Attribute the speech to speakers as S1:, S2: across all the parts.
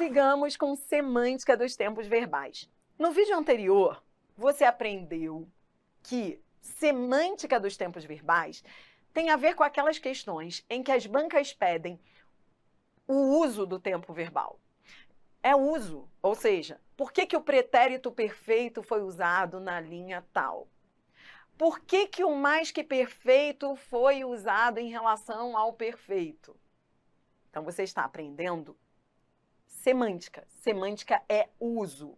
S1: Sigamos com semântica dos tempos verbais. No vídeo anterior, você aprendeu que semântica dos tempos verbais tem a ver com aquelas questões em que as bancas pedem o uso do tempo verbal. É uso, ou seja, por que o pretérito perfeito foi usado na linha tal? Por que o mais que perfeito foi usado em relação ao perfeito? Então, você está aprendendo semântica. Semântica é uso.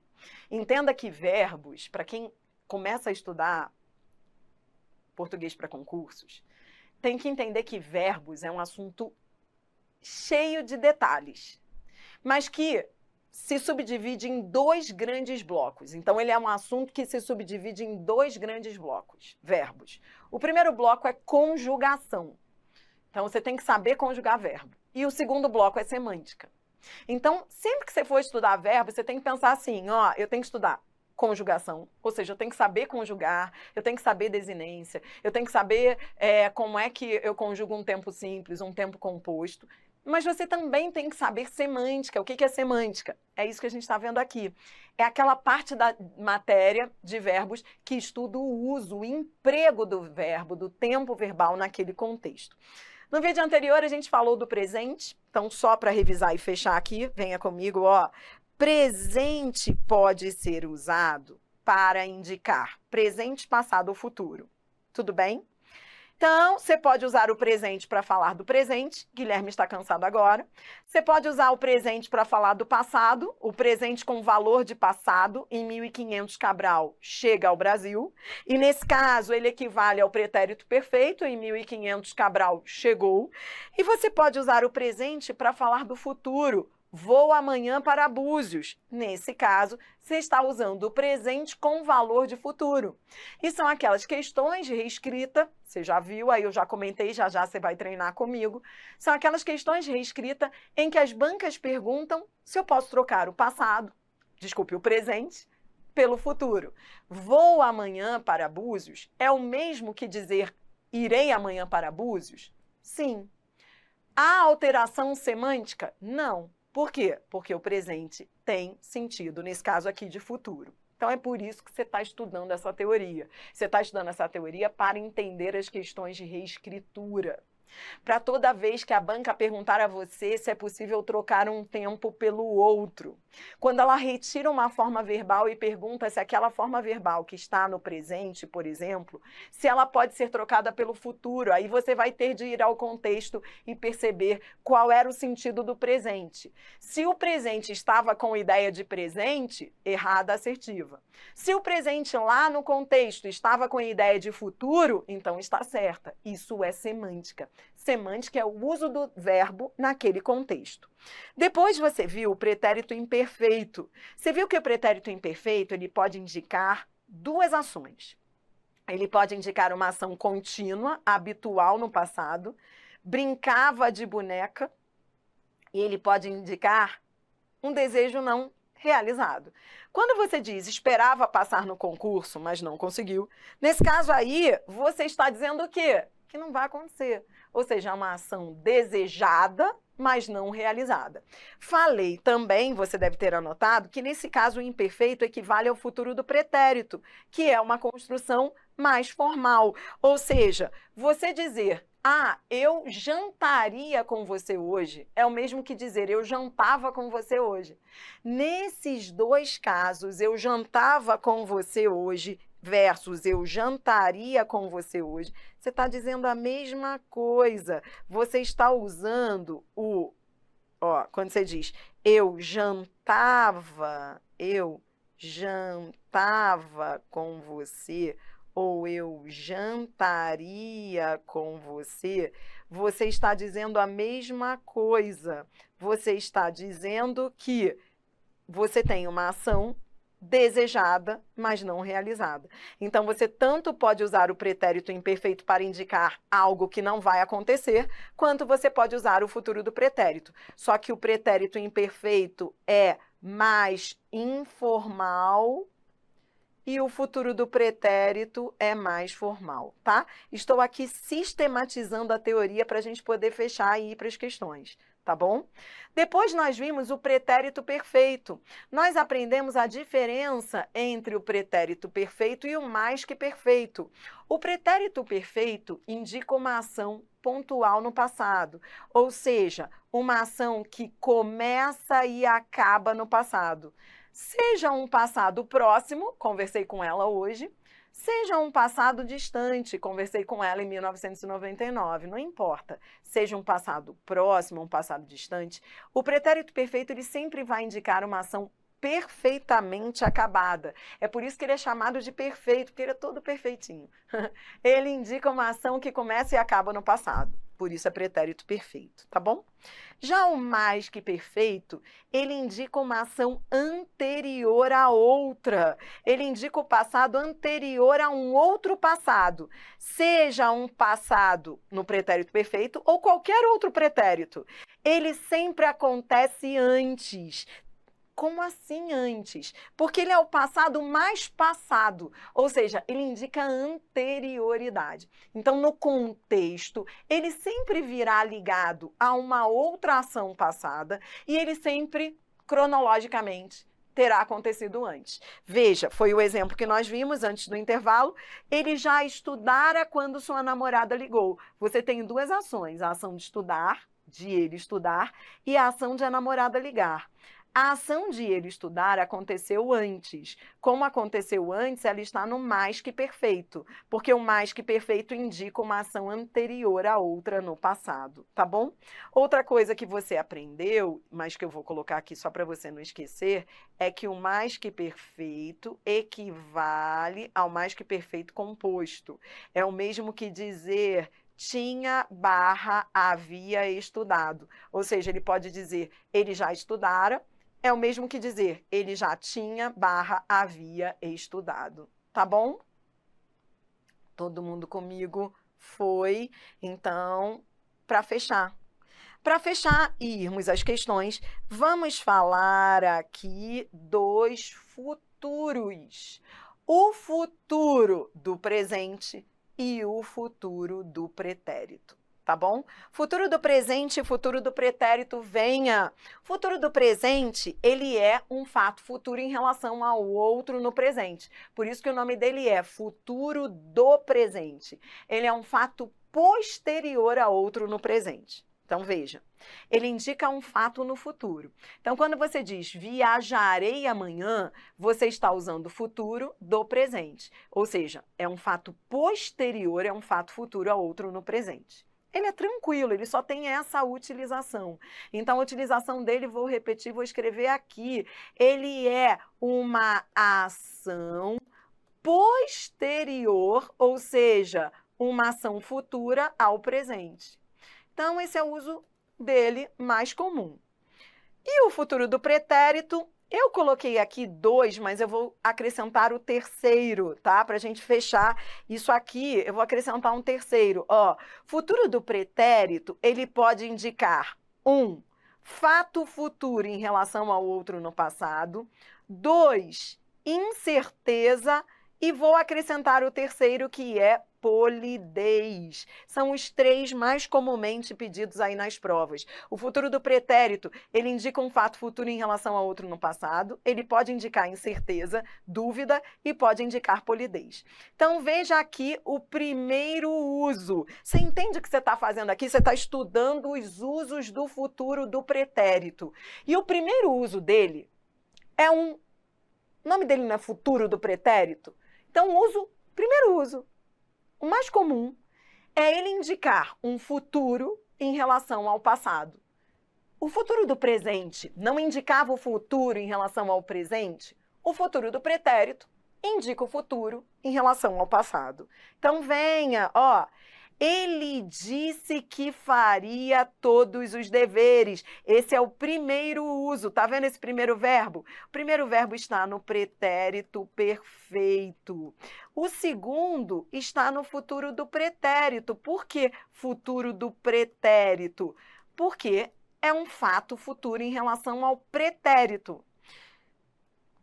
S1: Entenda que verbos, para quem começa a estudar português para concursos, tem que entender que verbos é um assunto cheio de detalhes, mas que se subdivide em dois grandes blocos. Então, ele é um assunto que se subdivide em dois grandes blocos, verbos. O primeiro bloco é conjugação. Então, você tem que saber conjugar verbo. E o segundo bloco é semântica. Então, sempre que você for estudar verbo, você tem que pensar assim, ó, eu tenho que estudar conjugação, ou seja, eu tenho que saber conjugar, eu tenho que saber desinência, eu tenho que saber como é que eu conjugo um tempo simples, um tempo composto, mas você também tem que saber semântica. O que é semântica? É isso que a gente está vendo aqui. É aquela parte da matéria de verbos que estuda o uso, o emprego do verbo, do tempo verbal naquele contexto. No vídeo anterior, a gente falou do presente, então só para revisar e fechar aqui, venha comigo, ó. Presente pode ser usado para indicar presente, passado ou futuro. Tudo bem? Então, você pode usar o presente para falar do presente, Guilherme está cansado agora. Você pode usar o presente para falar do passado, o presente com valor de passado, em 1500 Cabral chega ao Brasil. E nesse caso, ele equivale ao pretérito perfeito, em 1500 Cabral chegou. E você pode usar o presente para falar do futuro, vou amanhã para Búzios. Nesse caso, você está usando o presente com valor de futuro. E são aquelas questões de reescrita, você já viu, aí eu já comentei, já você vai treinar comigo. São aquelas questões de reescrita em que as bancas perguntam se eu posso trocar o passado, o presente, pelo futuro. Vou amanhã para Búzios é o mesmo que dizer irei amanhã para Búzios? Sim. Há alteração semântica? Não. Por quê? Porque o presente tem sentido, nesse caso aqui, de futuro. Então, é por isso que você está estudando essa teoria. Você está estudando essa teoria para entender as questões de reescritura. Para toda vez que a banca perguntar a você se é possível trocar um tempo pelo outro. Quando ela retira uma forma verbal e pergunta se aquela forma verbal que está no presente, por exemplo, se ela pode ser trocada pelo futuro, aí você vai ter de ir ao contexto e perceber qual era o sentido do presente. Se o presente estava com ideia de presente, errada, assertiva. Se o presente lá no contexto estava com ideia de futuro, então está certa. Isso é semântica. Semântica é o uso do verbo naquele contexto. Depois você viu o pretérito imperfeito. Você viu que o pretérito imperfeito ele pode indicar duas ações. Ele pode indicar uma ação contínua, habitual no passado, brincava de boneca, e ele pode indicar um desejo não realizado. Quando você diz esperava passar no concurso, mas não conseguiu, nesse caso aí, você está dizendo o quê? Que não vai acontecer. Ou seja, é uma ação desejada, mas não realizada. Falei também, você deve ter anotado, que nesse caso o imperfeito equivale ao futuro do pretérito, que é uma construção mais formal. Ou seja, você dizer, eu jantaria com você hoje, é o mesmo que dizer, eu jantava com você hoje. Nesses dois casos, eu jantava com você hoje, versus eu jantaria com você hoje, você está dizendo a mesma coisa. Você está usando quando você diz eu jantava com você, ou eu jantaria com você, você está dizendo a mesma coisa. Você está dizendo que você tem uma ação desejada, mas não realizada. Então, você tanto pode usar o pretérito imperfeito para indicar algo que não vai acontecer, quanto você pode usar o futuro do pretérito. Só que o pretérito imperfeito é mais informal e o futuro do pretérito é mais formal, tá? Estou aqui sistematizando a teoria para a gente poder fechar e ir para as questões, tá bom? Depois nós vimos o pretérito perfeito. Nós aprendemos a diferença entre o pretérito perfeito e o mais que perfeito. O pretérito perfeito indica uma ação pontual no passado, ou seja, uma ação que começa e acaba no passado. Seja um passado próximo, conversei com ela hoje, seja um passado distante, conversei com ela em 1999, não importa. Seja um passado próximo, um passado distante, o pretérito perfeito ele sempre vai indicar uma ação perfeitamente acabada. É por isso que ele é chamado de perfeito, porque ele é todo perfeitinho. Ele indica uma ação que começa e acaba no passado. Por isso é pretérito perfeito, tá bom? Já o mais que perfeito, ele indica uma ação anterior a outra. Ele indica o passado anterior a um outro passado. Seja um passado no pretérito perfeito ou qualquer outro pretérito. Ele sempre acontece antes. Como assim antes? Porque ele é o passado mais passado, ou seja, ele indica anterioridade. Então, no contexto, ele sempre virá ligado a uma outra ação passada e ele sempre, cronologicamente, terá acontecido antes. Veja, foi o exemplo que nós vimos antes do intervalo. Ele já estudara quando sua namorada ligou. Você tem duas ações, a ação de estudar, de ele estudar, e a ação de a namorada ligar. A ação de ele estudar aconteceu antes. Como aconteceu antes, ela está no mais que perfeito, porque o mais que perfeito indica uma ação anterior à outra no passado, tá bom? Outra coisa que você aprendeu, mas que eu vou colocar aqui só para você não esquecer, é que o mais que perfeito equivale ao mais que perfeito composto. É o mesmo que dizer tinha / havia estudado. Ou seja, ele pode dizer ele já estudara, é o mesmo que dizer ele já tinha / havia estudado. Tá bom? Todo mundo comigo? Foi. Então, para fechar. Para fechar e irmos às questões, vamos falar aqui dos futuros. O futuro do presente e o futuro do pretérito, tá bom? Futuro do presente e futuro do pretérito, venha. Futuro do presente, ele é um fato futuro em relação ao outro no presente. Por isso que o nome dele é futuro do presente. Ele é um fato posterior a outro no presente. Então, veja, ele indica um fato no futuro. Então, quando você diz viajarei amanhã, você está usando o futuro do presente. Ou seja, é um fato posterior, é um fato futuro a outro no presente. Ele é tranquilo, ele só tem essa utilização. Então, a utilização dele, vou repetir, vou escrever aqui. Ele é uma ação posterior, ou seja, uma ação futura ao presente. Então, esse é o uso dele mais comum. E o futuro do pretérito, eu coloquei aqui 2, mas eu vou acrescentar o terceiro, tá? Para a gente fechar isso aqui, eu vou acrescentar um terceiro. Ó, futuro do pretérito, ele pode indicar 1, fato futuro em relação ao outro no passado. 2, incerteza. E vou acrescentar o terceiro, que é polidez. São os 3 mais comumente pedidos aí nas provas. O futuro do pretérito, ele indica um fato futuro em relação a outro no passado, ele pode indicar incerteza, dúvida e pode indicar polidez. Então, veja aqui o primeiro uso. Você entende o que você está fazendo aqui? Você está estudando os usos do futuro do pretérito. E o primeiro uso dele é o nome dele não é futuro do pretérito? Então, primeiro uso, o mais comum, é ele indicar um futuro em relação ao passado. O futuro do presente não indicava o futuro em relação ao presente? O futuro do pretérito indica o futuro em relação ao passado. Então, venha, ó. Ele disse que faria todos os deveres. Esse é o primeiro uso. Tá vendo esse primeiro verbo? O primeiro verbo está no pretérito perfeito. O segundo está no futuro do pretérito. Por que futuro do pretérito? Porque é um fato futuro em relação ao pretérito.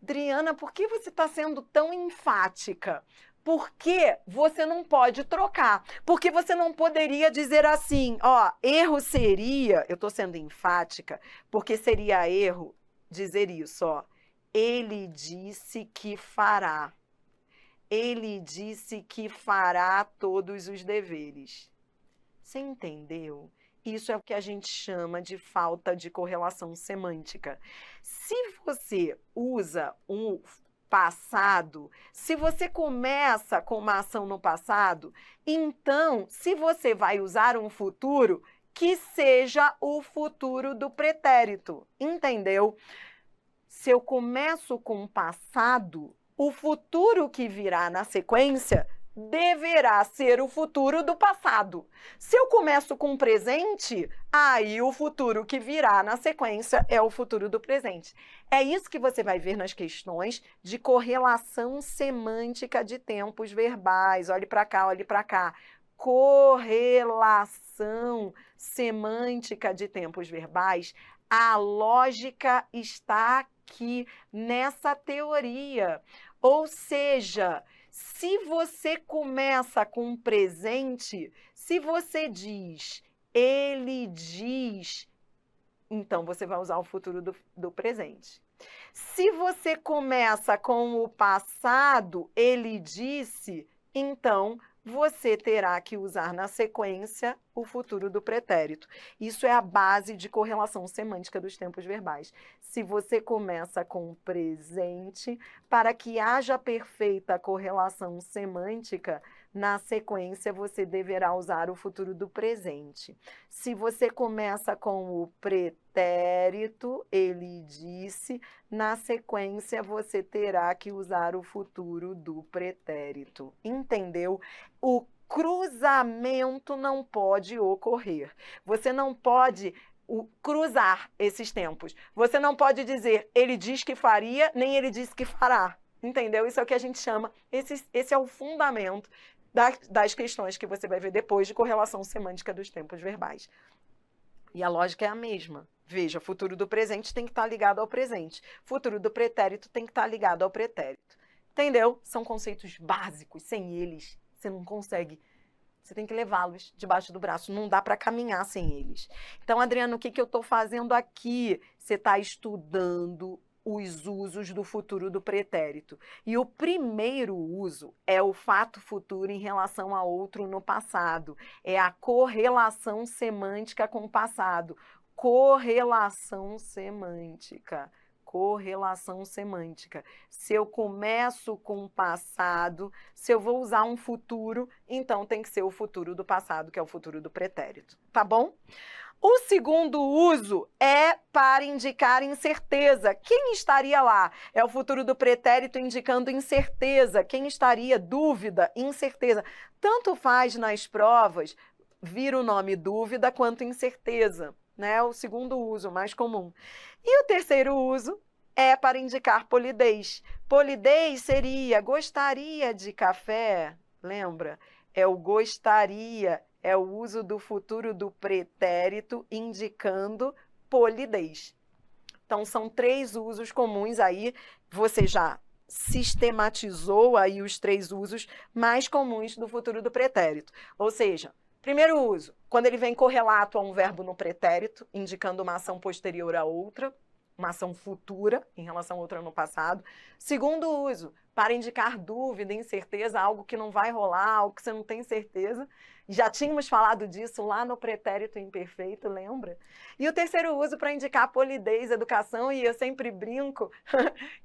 S1: Adriana, por que você está sendo tão enfática? Porque você não pode trocar. Porque você não poderia dizer assim, ó, erro seria, eu estou sendo enfática, porque seria erro dizer isso, ó. Ele disse que fará. Ele disse que fará todos os deveres. Você entendeu? Isso é o que a gente chama de falta de correlação semântica. Se você usa um passado, se você começa com uma ação no passado, então, se você vai usar um futuro, que seja o futuro do pretérito, entendeu? Se eu começo com o passado, o futuro que virá na sequência deverá ser o futuro do passado. Se eu começo com o presente, aí o futuro que virá na sequência é o futuro do presente. É isso que você vai ver nas questões de correlação semântica de tempos verbais. Olhe para cá, olhe para cá. Correlação semântica de tempos verbais. A lógica está aqui nessa teoria. Ou seja, se você começa com um presente, se você diz, ele diz, então você vai usar o futuro do presente. Se você começa com o passado, ele disse, então você terá que usar na sequência o futuro do pretérito. Isso é a base de correlação semântica dos tempos verbais. Se você começa com o presente, para que haja perfeita correlação semântica, na sequência você deverá usar o futuro do presente. Se você começa com o pretérito, ele disse, na sequência você terá que usar o futuro do pretérito. Entendeu? O cruzamento não pode ocorrer. Você não pode cruzar esses tempos. Você não pode dizer, ele diz que faria, nem ele disse que fará. Entendeu? Isso é o que a gente chama, esse é o fundamento das questões que você vai ver depois de correlação semântica dos tempos verbais. E a lógica é a mesma. Veja, futuro do presente tem que estar ligado ao presente. Futuro do pretérito tem que estar ligado ao pretérito. Entendeu? São conceitos básicos. Sem eles, você não consegue. Você tem que levá-los debaixo do braço. Não dá para caminhar sem eles. Então, Adriana, o que eu estou fazendo aqui? Você está estudando os usos do futuro do pretérito. E o primeiro uso é o fato futuro em relação a outro no passado. É a correlação semântica com o passado. Correlação semântica. Correlação semântica. Se eu começo com o passado, se eu vou usar um futuro, então tem que ser o futuro do passado, que é o futuro do pretérito. Tá bom? O segundo uso é para indicar incerteza. Quem estaria lá? É o futuro do pretérito indicando incerteza. Quem estaria? Dúvida, incerteza. Tanto faz nas provas vir o nome dúvida quanto incerteza, né? O segundo uso, mais comum. E o terceiro uso é para indicar polidez. Polidez seria gostaria de café, lembra? É o gostaria. É o uso do futuro do pretérito indicando polidez. Então, são 3 usos comuns aí. Você já sistematizou aí os 3 usos mais comuns do futuro do pretérito. Ou seja, primeiro uso, quando ele vem correlato a um verbo no pretérito, indicando uma ação posterior a outra, uma ação futura em relação a outra no passado. Segundo uso, para indicar dúvida, incerteza, algo que não vai rolar, algo que você não tem certeza. Já tínhamos falado disso lá no pretérito imperfeito, lembra? E o terceiro uso para indicar polidez, educação, e eu sempre brinco,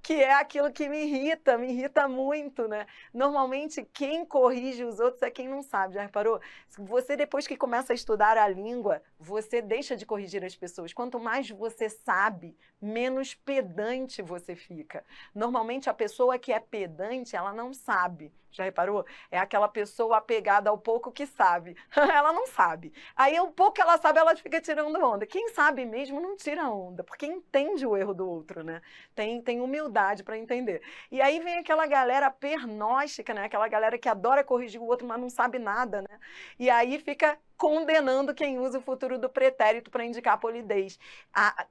S1: que é aquilo que me irrita muito, né? Normalmente quem corrige os outros é quem não sabe, já reparou? Você depois que começa a estudar a língua, você deixa de corrigir as pessoas. Quanto mais você sabe, menos pedante você fica. Normalmente a pessoa que é pedante, ela não sabe. Já reparou? É aquela pessoa apegada ao pouco que sabe. Ela não sabe. Aí o pouco que ela sabe, ela fica tirando onda. Quem sabe mesmo não tira onda, porque entende o erro do outro, né? Tem humildade para entender. E aí vem aquela galera pernóstica, né? Aquela galera que adora corrigir o outro, mas não sabe nada, né? E aí fica condenando quem usa o futuro do pretérito para indicar a polidez.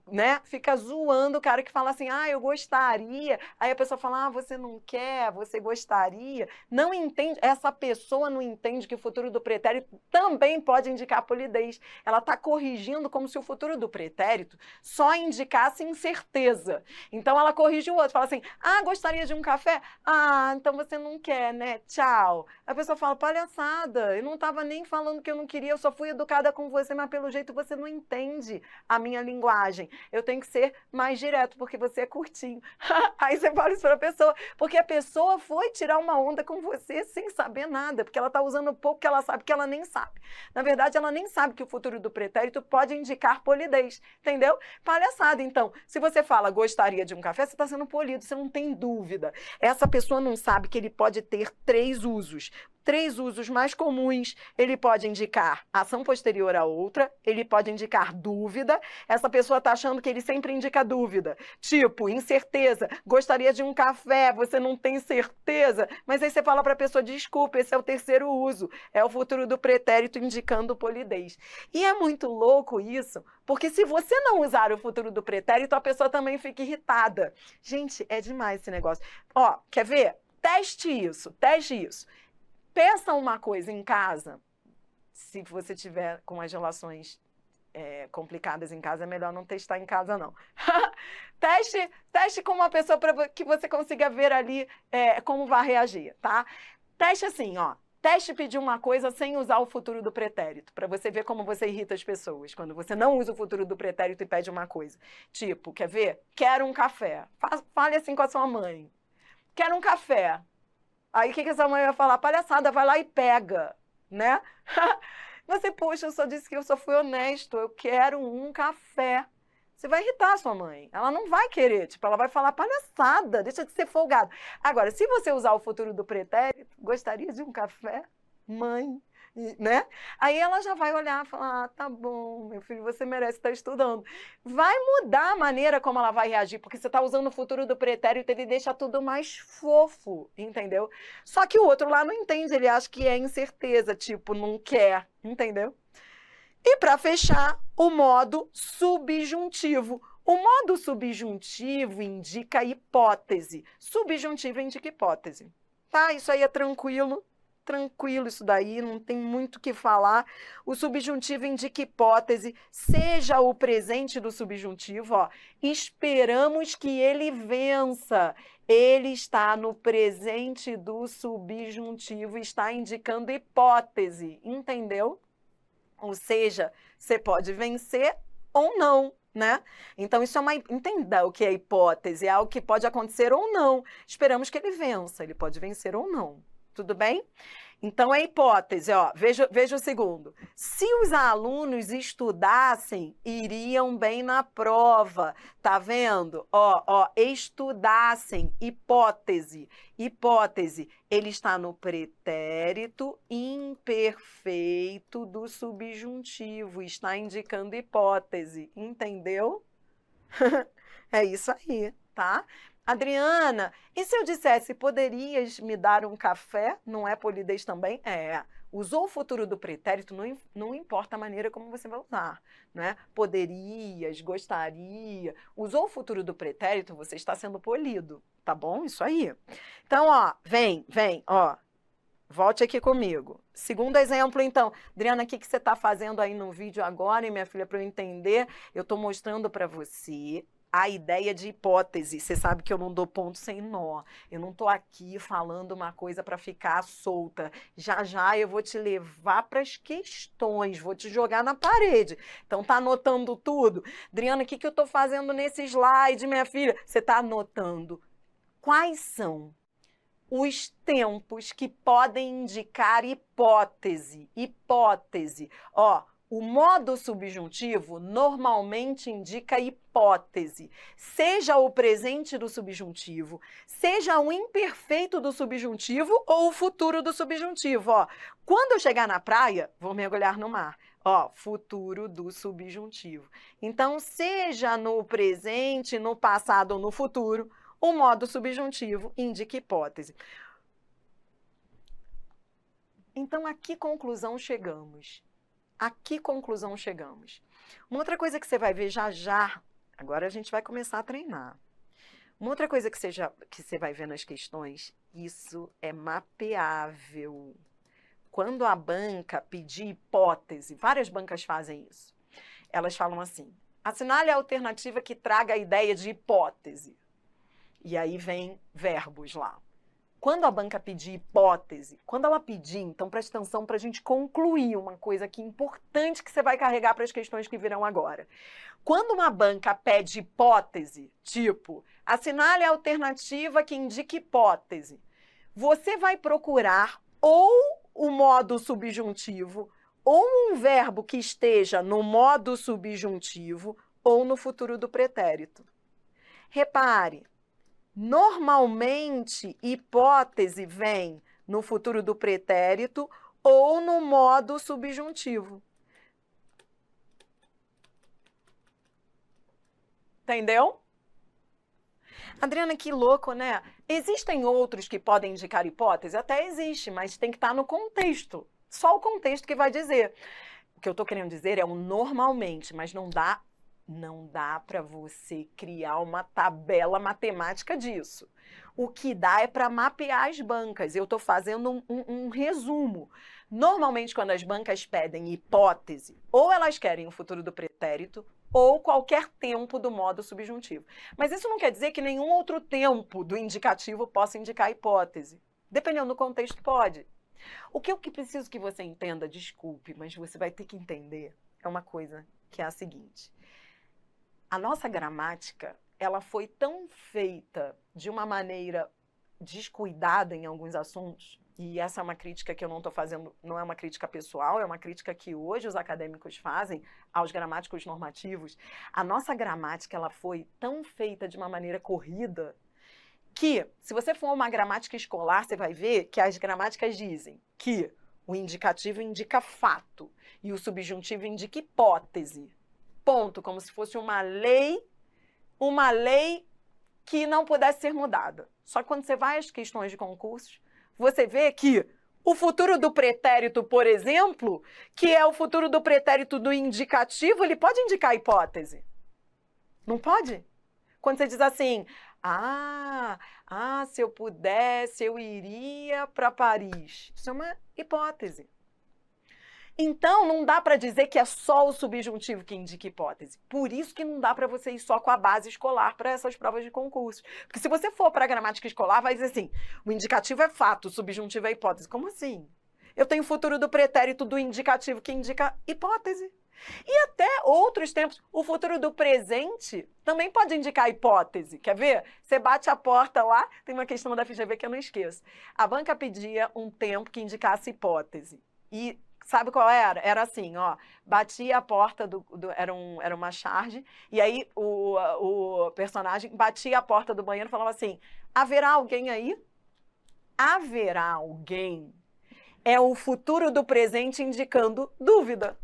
S1: Né? Fica zoando o cara que fala assim, eu gostaria. Aí a pessoa fala, você não quer, você gostaria. Não entende, essa pessoa não entende que o futuro do pretérito também pode indicar a polidez. Ela está corrigindo como se o futuro do pretérito só indicasse incerteza. Então ela corrige o outro, fala assim, gostaria de um café? Então você não quer, né? Tchau. A pessoa fala, palhaçada, eu não estava nem falando que eu não queria, eu só fui educada com você, mas pelo jeito você não entende a minha linguagem. Eu tenho que ser mais direto, porque você é curtinho. Aí você fala isso para a pessoa, porque a pessoa foi tirar uma onda com você sem saber nada, porque ela está usando pouco que ela sabe que ela nem sabe. Na verdade, ela nem sabe que o futuro do pretérito pode indicar polidez, entendeu? Palhaçada. Então, se você fala gostaria de um café, você está sendo polido, você não tem dúvida. Essa pessoa não sabe que ele pode ter 3 usos. 3 usos mais comuns, ele pode indicar ação posterior a outra, ele pode indicar dúvida, essa pessoa está achando que ele sempre indica dúvida, tipo, incerteza, gostaria de um café, você não tem certeza, mas aí você fala para a pessoa, desculpa, esse é o 3º uso, é o futuro do pretérito indicando polidez. E é muito louco isso, porque se você não usar o futuro do pretérito, a pessoa também fica irritada. Gente, é demais esse negócio. Quer ver? Teste isso, teste isso. Peça uma coisa em casa, se você tiver com as relações complicadas em casa, é melhor não testar em casa, não. Teste com uma pessoa para que você consiga ver ali como vai reagir, tá? Teste assim, teste pedir uma coisa sem usar o futuro do pretérito, para você ver como você irrita as pessoas, quando você não usa o futuro do pretérito e pede uma coisa. Tipo, quer ver? Quero um café. Fale assim com a sua mãe. Quero um café. Aí o que essa mãe vai falar? Palhaçada, vai lá e pega, né? Você, poxa, eu só disse que eu só fui honesto, eu quero um café. Você vai irritar a sua mãe, ela não vai querer, tipo, ela vai falar palhaçada, deixa de ser folgado. Agora, se você usar o futuro do pretérito, gostaria de um café? Mãe, né? Aí ela já vai olhar e falar, tá bom, meu filho, você merece estar estudando. Vai mudar a maneira como ela vai reagir, porque você está usando o futuro do pretérito, ele deixa tudo mais fofo, entendeu? Só que o outro lá não entende, ele acha que é incerteza, tipo, não quer, entendeu? E para fechar, o modo subjuntivo. O modo subjuntivo indica hipótese. Subjuntivo indica hipótese. Tá? Isso aí é tranquilo. Tranquilo isso daí, não tem muito o que falar. O subjuntivo indica hipótese, seja o presente do subjuntivo, esperamos que ele vença. Ele está no presente do subjuntivo, está indicando hipótese, entendeu? Ou seja, você pode vencer ou não, né? Então, isso é entenda o que é hipótese, é algo que pode acontecer ou não. Esperamos que ele vença, ele pode vencer ou não. Tudo bem? Então, é hipótese, veja o segundo. Se os alunos estudassem, iriam bem na prova. Tá vendo? Estudassem, hipótese. Hipótese, ele está no pretérito imperfeito do subjuntivo, está indicando hipótese, entendeu? É isso aí, tá? Adriana, e se eu dissesse, poderias me dar um café? Não é polidez também? Usou o futuro do pretérito, não importa a maneira como você vai usar, né? Poderias, gostaria. Usou o futuro do pretérito, você está sendo polido, tá bom? Isso aí. Então, vem, volte aqui comigo. Segundo exemplo, então, Adriana, o que você está fazendo aí no vídeo agora, hein, minha filha, para eu entender? Eu estou mostrando para você a ideia de hipótese. Você sabe que eu não dou ponto sem nó. Eu não estou aqui falando uma coisa para ficar solta. Já já eu vou te levar para as questões, vou te jogar na parede. Então, tá anotando tudo? Adriana, o que eu estou fazendo nesse slide, minha filha? Você está anotando quais são os tempos que podem indicar hipótese. Hipótese. O modo subjuntivo normalmente indica hipótese, seja o presente do subjuntivo, seja o imperfeito do subjuntivo ou o futuro do subjuntivo. Ó, quando eu chegar na praia, vou mergulhar no mar. Ó, futuro do subjuntivo. Então, seja no presente, no passado ou no futuro, o modo subjuntivo indica hipótese. Então, a que conclusão chegamos? A que conclusão chegamos? Uma outra coisa que você vai ver já já, agora a gente vai começar a treinar. Uma outra coisa que você vai ver nas questões, isso é mapeável. Quando a banca pedir hipótese, várias bancas fazem isso. Elas falam assim, assinale a alternativa que traga a ideia de hipótese. E aí vem verbos lá. Quando a banca pedir hipótese, quando ela pedir, então preste atenção para a gente concluir uma coisa aqui importante que você vai carregar para as questões que virão agora. Quando uma banca pede hipótese, tipo, assinale a alternativa que indique hipótese, você vai procurar ou o modo subjuntivo, ou um verbo que esteja no modo subjuntivo, ou no futuro do pretérito. Repare, normalmente, hipótese vem no futuro do pretérito ou no modo subjuntivo. Entendeu? Adriana, que louco, né? Existem outros que podem indicar hipótese? Até existe, mas tem que estar no contexto. Só o contexto que vai dizer. O que eu estou querendo dizer é o normalmente, mas não dá para você criar uma tabela matemática disso. O que dá é para mapear as bancas. Eu estou fazendo um resumo. Normalmente, quando as bancas pedem hipótese, ou elas querem o futuro do pretérito, ou qualquer tempo do modo subjuntivo. Mas isso não quer dizer que nenhum outro tempo do indicativo possa indicar hipótese. Dependendo do contexto, pode. O que eu preciso que você entenda, desculpe, mas você vai ter que entender, é uma coisa que é a seguinte. A nossa gramática, ela foi tão feita de uma maneira descuidada em alguns assuntos, e essa é uma crítica que eu não estou fazendo, não é uma crítica pessoal, é uma crítica que hoje os acadêmicos fazem aos gramáticos normativos. A nossa gramática, ela foi tão feita de uma maneira corrida, que, se você for uma gramática escolar, você vai ver que as gramáticas dizem que o indicativo indica fato e o subjuntivo indica hipótese. Ponto, como se fosse uma lei que não pudesse ser mudada. Só que quando você vai às questões de concursos, você vê que o futuro do pretérito, por exemplo, que é o futuro do pretérito do indicativo, ele pode indicar hipótese. Não pode? Quando você diz assim, se eu pudesse, eu iria para Paris. Isso é uma hipótese. Então, não dá para dizer que é só o subjuntivo que indica hipótese. Por isso que não dá para você ir só com a base escolar para essas provas de concurso. Porque se você for para a gramática escolar, vai dizer assim, o indicativo é fato, o subjuntivo é hipótese. Como assim? Eu tenho o futuro do pretérito do indicativo que indica hipótese. E até outros tempos, o futuro do presente também pode indicar hipótese. Quer ver? Você bate a porta lá, tem uma questão da FGV que eu não esqueço. A banca pedia um tempo que indicasse hipótese. E sabe qual era? Era assim, ó, batia a porta era uma charge, e aí o personagem batia a porta do banheiro e falava assim, haverá alguém aí? Haverá alguém é o futuro do presente indicando dúvida.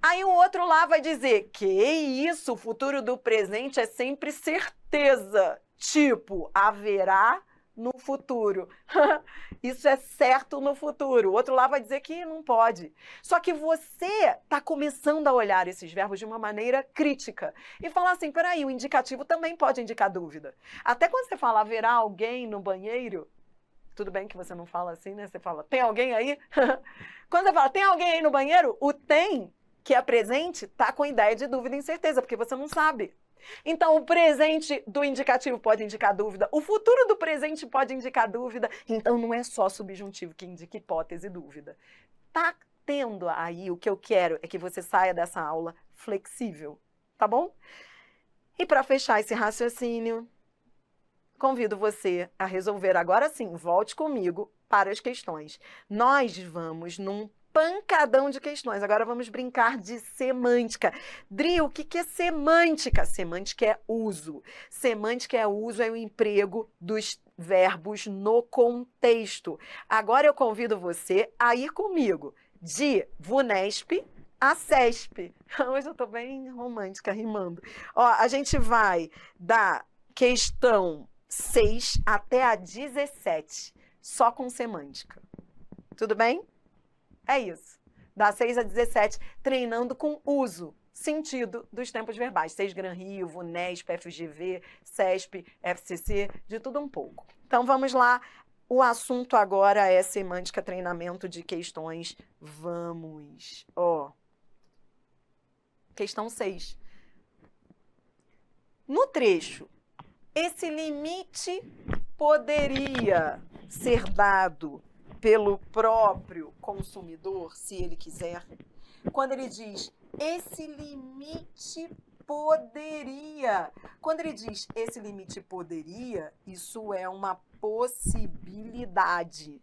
S1: Aí o outro lá vai dizer, que isso, o futuro do presente é sempre certeza, tipo, haverá no futuro. Isso é certo no futuro. O outro lá vai dizer que não pode. Só que você está começando a olhar esses verbos de uma maneira crítica e falar assim, peraí, o indicativo também pode indicar dúvida. Até quando você fala, haverá alguém no banheiro, tudo bem que você não fala assim, né? Você fala, tem alguém aí? Quando você fala, tem alguém aí no banheiro, o tem, que é presente, está com ideia de dúvida e incerteza, porque você não sabe. Então, o presente do indicativo pode indicar dúvida, o futuro do presente pode indicar dúvida, então não é só subjuntivo que indica hipótese e dúvida. Tá tendo aí, o que eu quero é que você saia dessa aula flexível, tá bom? E para fechar esse raciocínio, convido você a resolver agora sim, volte comigo para as questões. Nós vamos num pancadão de questões. Agora vamos brincar de semântica. Dri, o que é semântica? Semântica é uso. Semântica é uso, é o emprego dos verbos no contexto. Agora eu convido você a ir comigo de VUNESP a CESP. Hoje eu estou bem romântica, rimando. Ó, a gente vai da questão 6 até a 17, só com semântica. Tudo bem? É isso. Da 6 a 17, treinando com uso, sentido dos tempos verbais. SESGRAN Rio, VUNESP, FGV, CESP, FCC, de tudo um pouco. Então vamos lá. O assunto agora é semântica, treinamento de questões. Vamos. Ó. Questão 6. No trecho, esse limite poderia ser dado pelo próprio consumidor, se ele quiser. Quando ele diz esse limite poderia, quando ele diz esse limite poderia, isso é uma possibilidade.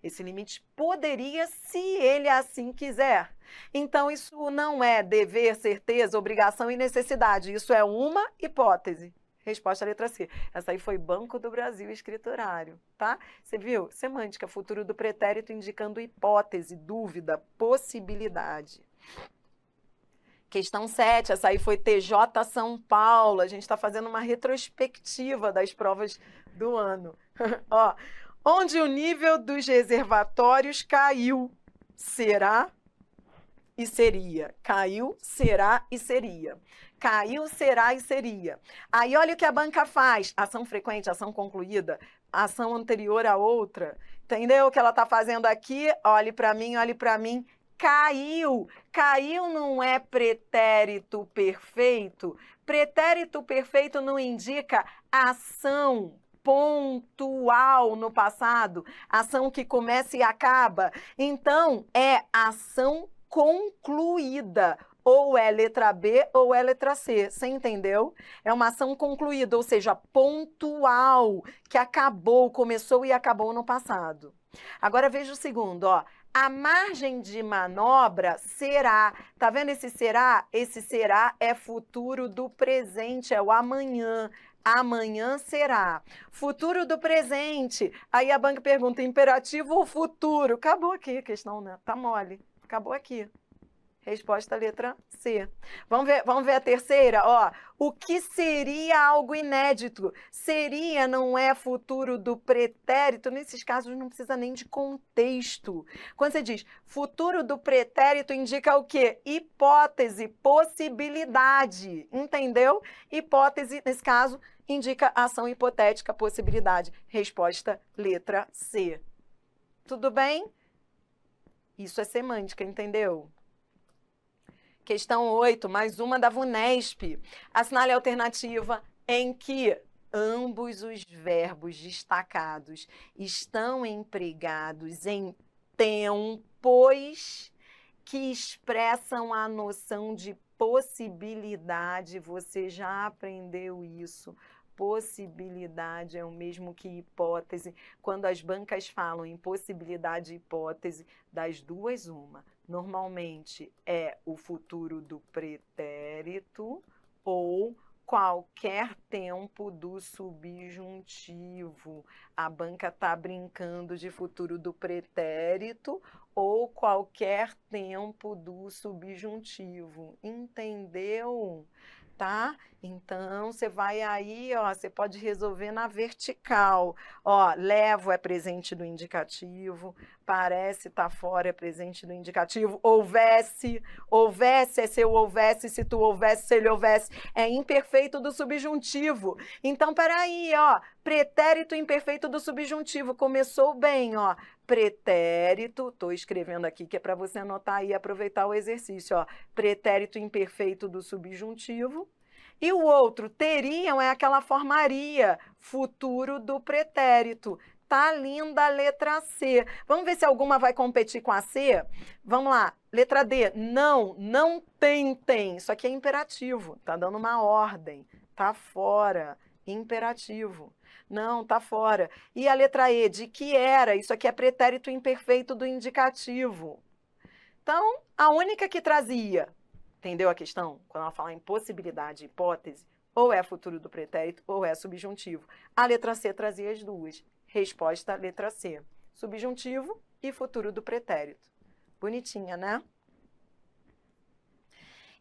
S1: Esse limite poderia, se ele assim quiser. Então, isso não é dever, certeza, obrigação e necessidade. Isso é uma hipótese. Resposta letra C. Essa aí foi Banco do Brasil escriturário, tá? Você viu? Semântica, futuro do pretérito indicando hipótese, dúvida, possibilidade. Questão 7, essa aí foi TJ São Paulo. A gente está fazendo uma retrospectiva das provas do ano. Ó, onde o nível dos reservatórios caiu, será e seria. Caiu, será e seria. Caiu, será e seria. Aí olha o que a banca faz. Ação frequente, ação concluída, ação anterior a outra. Entendeu o que ela está fazendo aqui? Olhe para mim, olhe para mim. Caiu. Caiu não é pretérito perfeito. Pretérito perfeito não indica ação pontual no passado, ação que começa e acaba. Então, é ação concluída. Ou é letra B ou é letra C. Você entendeu? É uma ação concluída, ou seja, pontual, que acabou, começou e acabou no passado. Agora veja o segundo, ó. A margem de manobra será. Tá vendo esse será? Esse será é futuro do presente, é o amanhã. Amanhã será. Futuro do presente. Aí a banca pergunta, imperativo ou futuro? Acabou aqui a questão, né? Tá mole. Acabou aqui. Resposta letra C. Vamos ver a terceira? Ó, o que seria algo inédito? Seria não é futuro do pretérito? Nesses casos não precisa nem de contexto. Quando você diz futuro do pretérito, indica o quê? Hipótese, possibilidade. Entendeu? Hipótese, nesse caso, indica ação hipotética, possibilidade. Resposta letra C. Tudo bem? Isso é semântica, entendeu? Questão 8, mais uma da VUNESP. Assinale a alternativa em que ambos os verbos destacados estão empregados em tempos que expressam a noção de possibilidade. Você já aprendeu isso. Possibilidade é o mesmo que hipótese. Quando as bancas falam em possibilidade e hipótese, das duas, uma. Normalmente é o futuro do pretérito ou qualquer tempo do subjuntivo. A banca está brincando de futuro do pretérito ou qualquer tempo do subjuntivo. Entendeu? Tá? Então, você vai aí, ó, você pode resolver na vertical. Ó, levo é presente do indicativo, parece estar fora é presente do indicativo, houvesse, houvesse é se eu houvesse, se tu houvesse, se ele houvesse, é imperfeito do subjuntivo. Então, peraí, ó, pretérito imperfeito do subjuntivo, começou bem, ó, pretérito, estou escrevendo aqui que é para você anotar e aproveitar o exercício, ó, pretérito imperfeito do subjuntivo. E o outro, teriam, é aquela formaria, futuro do pretérito. Tá linda a letra C. Vamos ver se alguma vai competir com a C? Vamos lá. Letra D, não, não tem, tem. Isso aqui é imperativo, tá dando uma ordem. Tá fora, imperativo. Não, tá fora. E a letra E, de que era? Isso aqui é pretérito imperfeito do indicativo. Então, a única que trazia, entendeu a questão? Quando ela fala em possibilidade, hipótese, ou é futuro do pretérito ou é subjuntivo. A letra C trazia as duas. Resposta, letra C. Subjuntivo e futuro do pretérito. Bonitinha, né?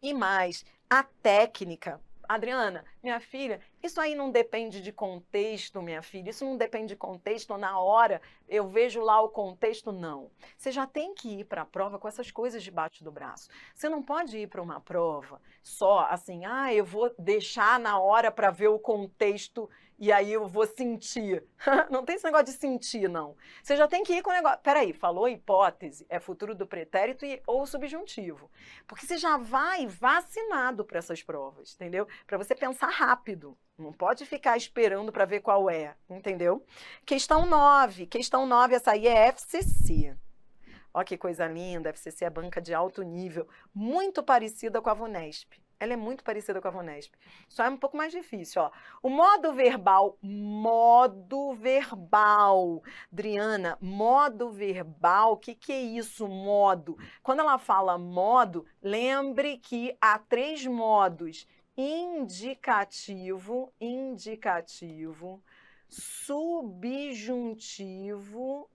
S1: E mais, a técnica. Adriana, minha filha, isso aí não depende de contexto, minha filha. Isso não depende de contexto. Na hora eu vejo lá o contexto, não. Você já tem que ir para a prova com essas coisas debaixo do braço. Você não pode ir para uma prova só assim, eu vou deixar na hora para ver o contexto e aí eu vou sentir. Não tem esse negócio de sentir, não. Você já tem que ir com o negócio. Peraí, falou hipótese, é futuro do pretérito ou subjuntivo. Porque você já vai vacinado para essas provas, entendeu? Para você pensar rápido. Não pode ficar esperando para ver qual é, entendeu? Questão 9. Questão 9, essa aí é FCC. Olha que coisa linda, a FCC é banca de alto nível, muito parecida com a VUNESP. Ela é muito parecida com a VUNESP. Só é um pouco mais difícil, ó. O modo verbal, Adriana, modo verbal, o que é isso, modo? Quando ela fala modo, lembre que há 3 modos: indicativo, subjuntivo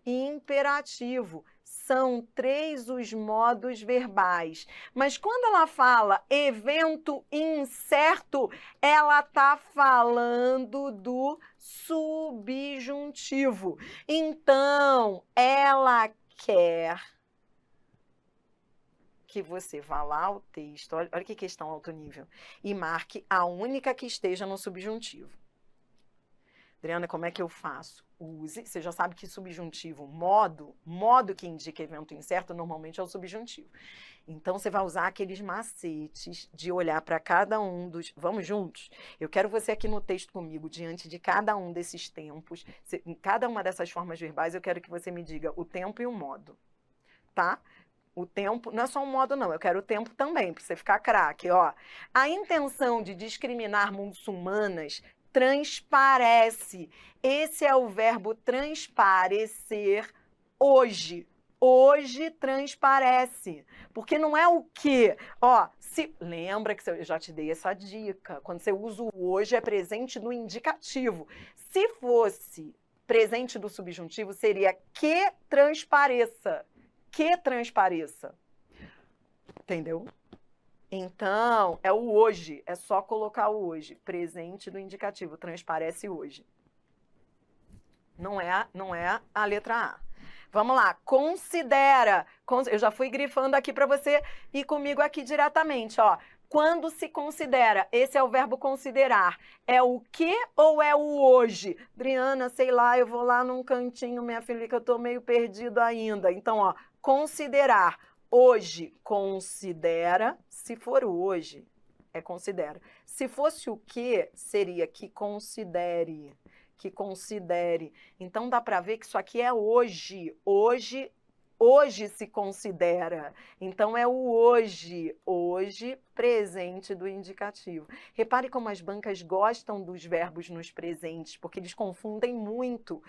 S1: e imperativo. São 3 os modos verbais. Mas quando ela fala evento incerto, ela está falando do subjuntivo. Então, ela quer que você vá lá ao texto, olha que questão alto nível, e marque a única que esteja no subjuntivo. Adriana, como é que eu faço? Use, você já sabe que subjuntivo, modo que indica evento incerto, normalmente é o subjuntivo. Então, você vai usar aqueles macetes de olhar para cada um dos... Vamos juntos? Eu quero você aqui no texto comigo, diante de cada um desses tempos, em cada uma dessas formas verbais, eu quero que você me diga o tempo e o modo, tá? O tempo, não é só um modo, não. Eu quero o tempo também, para você ficar craque, ó. A intenção de discriminar muçulmanas transparece. Esse é o verbo transparecer hoje. Hoje transparece. Porque não é o quê? Ó, lembra que eu já te dei essa dica. Quando você usa o hoje, é presente do indicativo. Se fosse presente do subjuntivo, seria que transpareça. Que transpareça. Entendeu? Então, é o hoje, é só colocar o hoje, presente do indicativo, transparece hoje. Não é a letra A. Vamos lá, considera. Eu já fui grifando aqui para você ir comigo aqui diretamente, ó. Quando se considera, esse é o verbo considerar. É o que ou é o hoje? Adriana, sei lá, eu vou lá num cantinho, minha filha, que eu tô meio perdido ainda. Então, ó, considerar. Hoje, considera. Se for o hoje, é considera. Se fosse o que, seria que considere. Que considere. Então, dá para ver que isso aqui é hoje. Hoje se considera. Então, é o hoje. Hoje, presente do indicativo. Repare como as bancas gostam dos verbos nos presentes, porque eles confundem muito.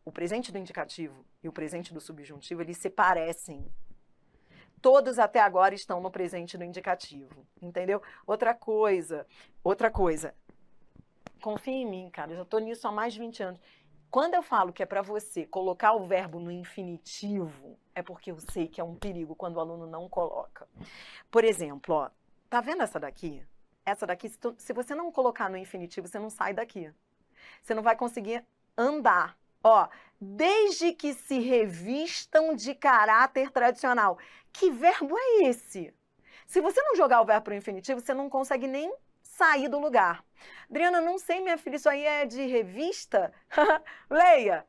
S1: O presente do indicativo e o presente do subjuntivo, eles se parecem. Todos até agora estão no presente do indicativo, entendeu? Outra coisa. Confia em mim, cara, eu já estou nisso há mais de 20 anos. Quando eu falo que é para você colocar o verbo no infinitivo, é porque eu sei que é um perigo quando o aluno não coloca. Por exemplo, ó, tá vendo essa daqui? Essa daqui, se você não colocar no infinitivo, você não sai daqui. Você não vai conseguir andar. Ó, desde que se revistam de caráter tradicional. Que verbo é esse? Se você não jogar o verbo para o infinitivo, você não consegue nem sair do lugar. Adriana, não sei, minha filha, isso aí é de revista? Leia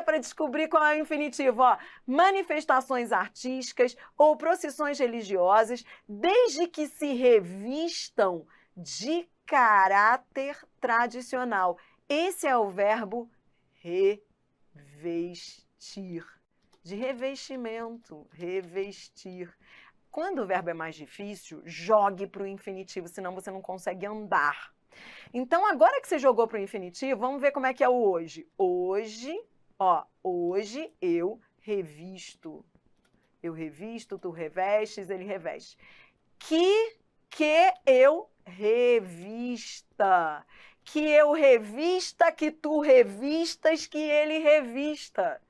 S1: para descobrir qual é o infinitivo. Ó, manifestações artísticas ou procissões religiosas, desde que se revistam de caráter tradicional. Esse é o verbo revestir. De revestimento, revestir. Quando o verbo é mais difícil, jogue para o infinitivo, senão você não consegue andar. Então, agora que você jogou para o infinitivo, vamos ver como é que é o hoje. Hoje, ó, hoje eu revisto. Eu revisto, tu revestes, ele reveste. Que eu revista. Que eu revista, que tu revistas, que ele revista.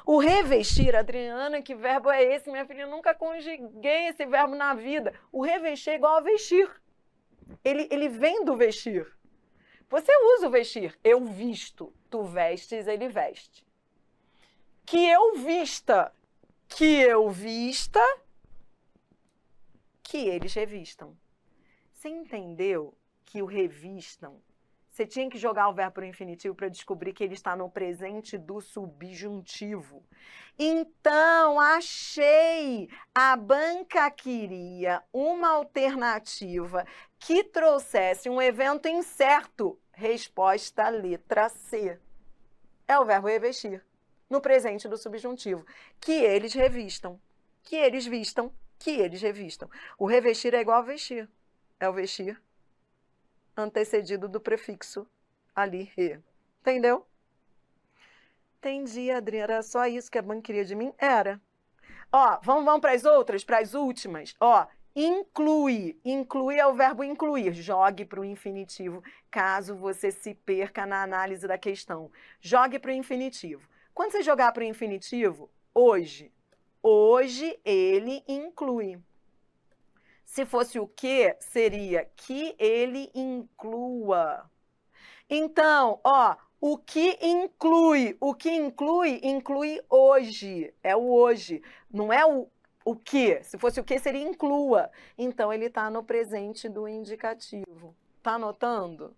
S1: O revestir, Adriana, que verbo é esse? Minha filha, eu nunca conjuguei esse verbo na vida. O revestir é igual a vestir. Ele vem do vestir. Você usa o vestir. Eu visto. Tu vestes, ele veste. Que eu vista. Que eu vista. Que eles revistam. Você entendeu que o revistam? Você tinha que jogar o verbo para o infinitivo para descobrir que ele está no presente do subjuntivo. Então, achei! A banca queria uma alternativa que trouxesse um evento incerto. Resposta letra C. É o verbo revestir, no presente do subjuntivo. Que eles revistam. Que eles vistam. Que eles revistam. O revestir é igual a vestir. É o vestir antecedido do prefixo ali, re. Entendeu? Entendi, Adriana. Era só isso que a banca queria de mim? Era. Ó, vamos para as outras, para as últimas. Ó, inclui. Inclui é o verbo incluir. Jogue para o infinitivo, caso você se perca na análise da questão. Jogue para o infinitivo. Quando você jogar para o infinitivo, hoje. Hoje ele inclui. Se fosse o que, seria que ele inclua. Então, ó, o que inclui inclui hoje. É o hoje, não é o que. Se fosse o que, seria inclua. Então, ele está no presente do indicativo. Tá anotando?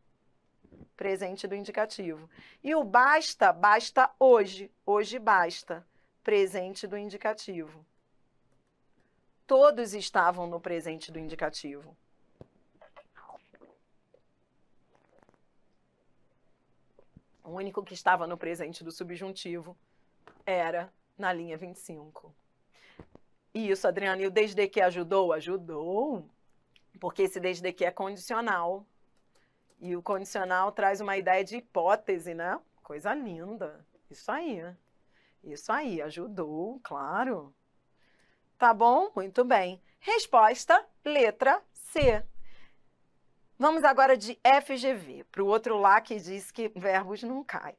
S1: Presente do indicativo. E o basta, basta hoje. Hoje basta. Presente do indicativo. Todos estavam no presente do indicativo. O único que estava no presente do subjuntivo era na linha 25. Isso, Adriana, e o desde que ajudou? Ajudou, porque esse desde que é condicional. E o condicional traz uma ideia de hipótese, né? Coisa linda. Isso aí, ajudou, claro. Tá bom? Muito bem. Resposta, letra C. Vamos agora de FGV, para o outro lá que diz que verbos não caem.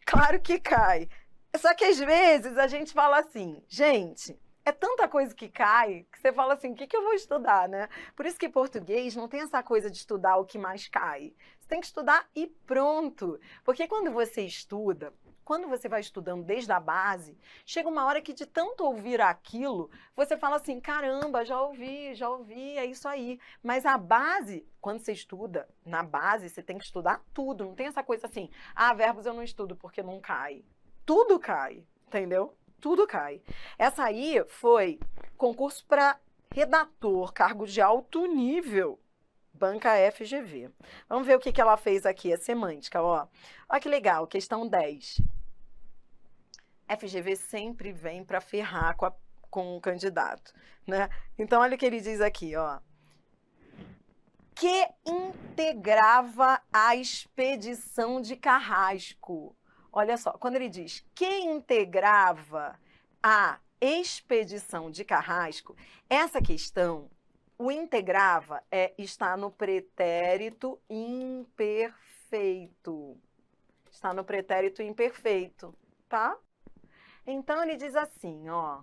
S1: Claro que cai. Só que às vezes a gente fala assim, gente, é tanta coisa que cai, que você fala assim, o que eu vou estudar, né? Por isso que português não tem essa coisa de estudar o que mais cai. Você tem que estudar e pronto. Porque quando você estuda, quando você vai estudando desde a base, chega uma hora que de tanto ouvir aquilo, você fala assim, caramba, já ouvi, é isso aí. Mas a base, quando você estuda, na base, você tem que estudar tudo. Não tem essa coisa assim, verbos eu não estudo porque não cai. Tudo cai, entendeu? Tudo cai. Essa aí foi concurso para redator, cargo de alto nível. Banca FGV. Vamos ver o que ela fez aqui, a semântica, ó. Olha que legal, questão 10. FGV sempre vem para ferrar com o candidato, né? Então, olha o que ele diz aqui, ó. Que integrava a expedição de Carrasco. Olha só, quando ele diz que integrava a expedição de Carrasco, essa questão, o integrava está no pretérito imperfeito. Está no pretérito imperfeito, tá? Então, ele diz assim, ó.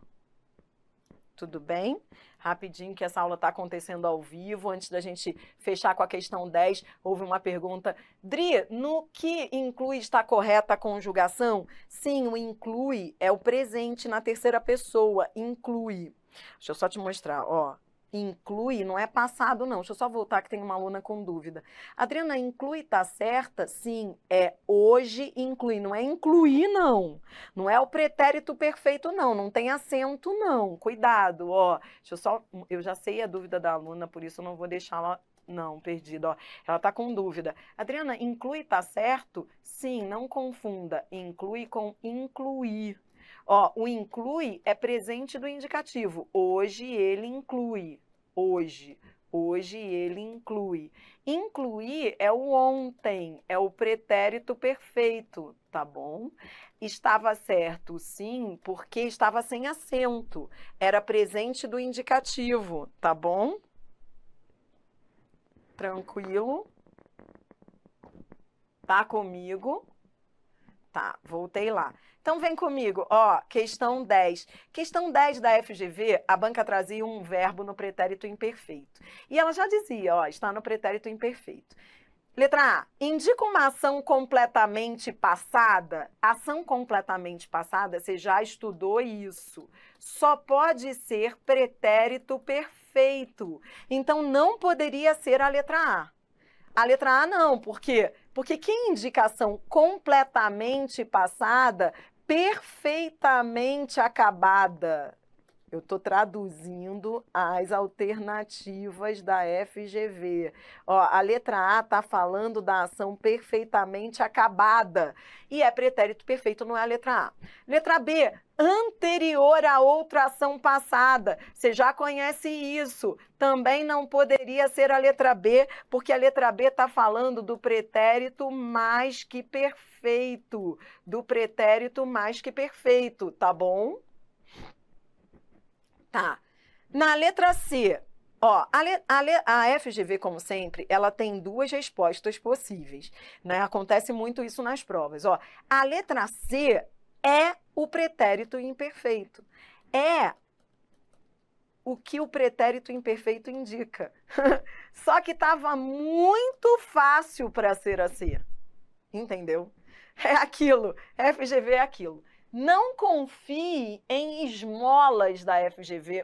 S1: Tudo bem? Rapidinho, que essa aula está acontecendo ao vivo. Antes da gente fechar com a questão 10, houve uma pergunta. Dri, no que inclui está correta a conjugação? Sim, o inclui é o presente na terceira pessoa. Inclui. Deixa eu só te mostrar, ó. Inclui não é passado, não. Deixa eu só voltar que tem uma aluna com dúvida. Adriana, inclui tá certa? Sim, é hoje inclui. Não é incluir, não. Não é o pretérito perfeito, não. Não tem acento, não. Cuidado, ó. Eu já sei a dúvida da aluna, por isso eu não vou deixá-la, não, perdida, ó. Ela tá com dúvida. Adriana, inclui tá certo? Sim, não confunda. Inclui com incluir. Ó, o inclui é presente do indicativo. Hoje ele inclui. Hoje ele inclui. Incluir é o ontem, é o pretérito perfeito, tá bom? Estava certo, sim, porque estava sem acento. Era presente do indicativo, tá bom? Tranquilo? Tá comigo? Tá, voltei lá. Então vem comigo, ó, questão 10. Questão 10 da FGV, a banca trazia um verbo no pretérito imperfeito. E ela já dizia, ó, está no pretérito imperfeito. Letra A, indica uma ação completamente passada. Ação completamente passada, você já estudou isso. Só pode ser pretérito perfeito. Então não poderia ser a letra A. A letra A não, por quê? Porque que indicação completamente passada, perfeitamente acabada. Eu estou traduzindo as alternativas da FGV. Ó, a letra A está falando da ação perfeitamente acabada. E é pretérito perfeito, não é a letra A. Letra B, anterior a outra ação passada. Você já conhece isso. Também não poderia ser a letra B, porque a letra B está falando do pretérito mais que perfeito. Do pretérito mais que perfeito, tá bom? Tá. Na letra C, ó, a FGV, como sempre, ela tem duas respostas possíveis, né? Acontece muito isso nas provas. Ó, a letra C é o pretérito imperfeito. É o que o pretérito imperfeito indica. Só que estava muito fácil para ser a C. Entendeu? É aquilo. FGV é aquilo. Não confie em esmolas da FGV,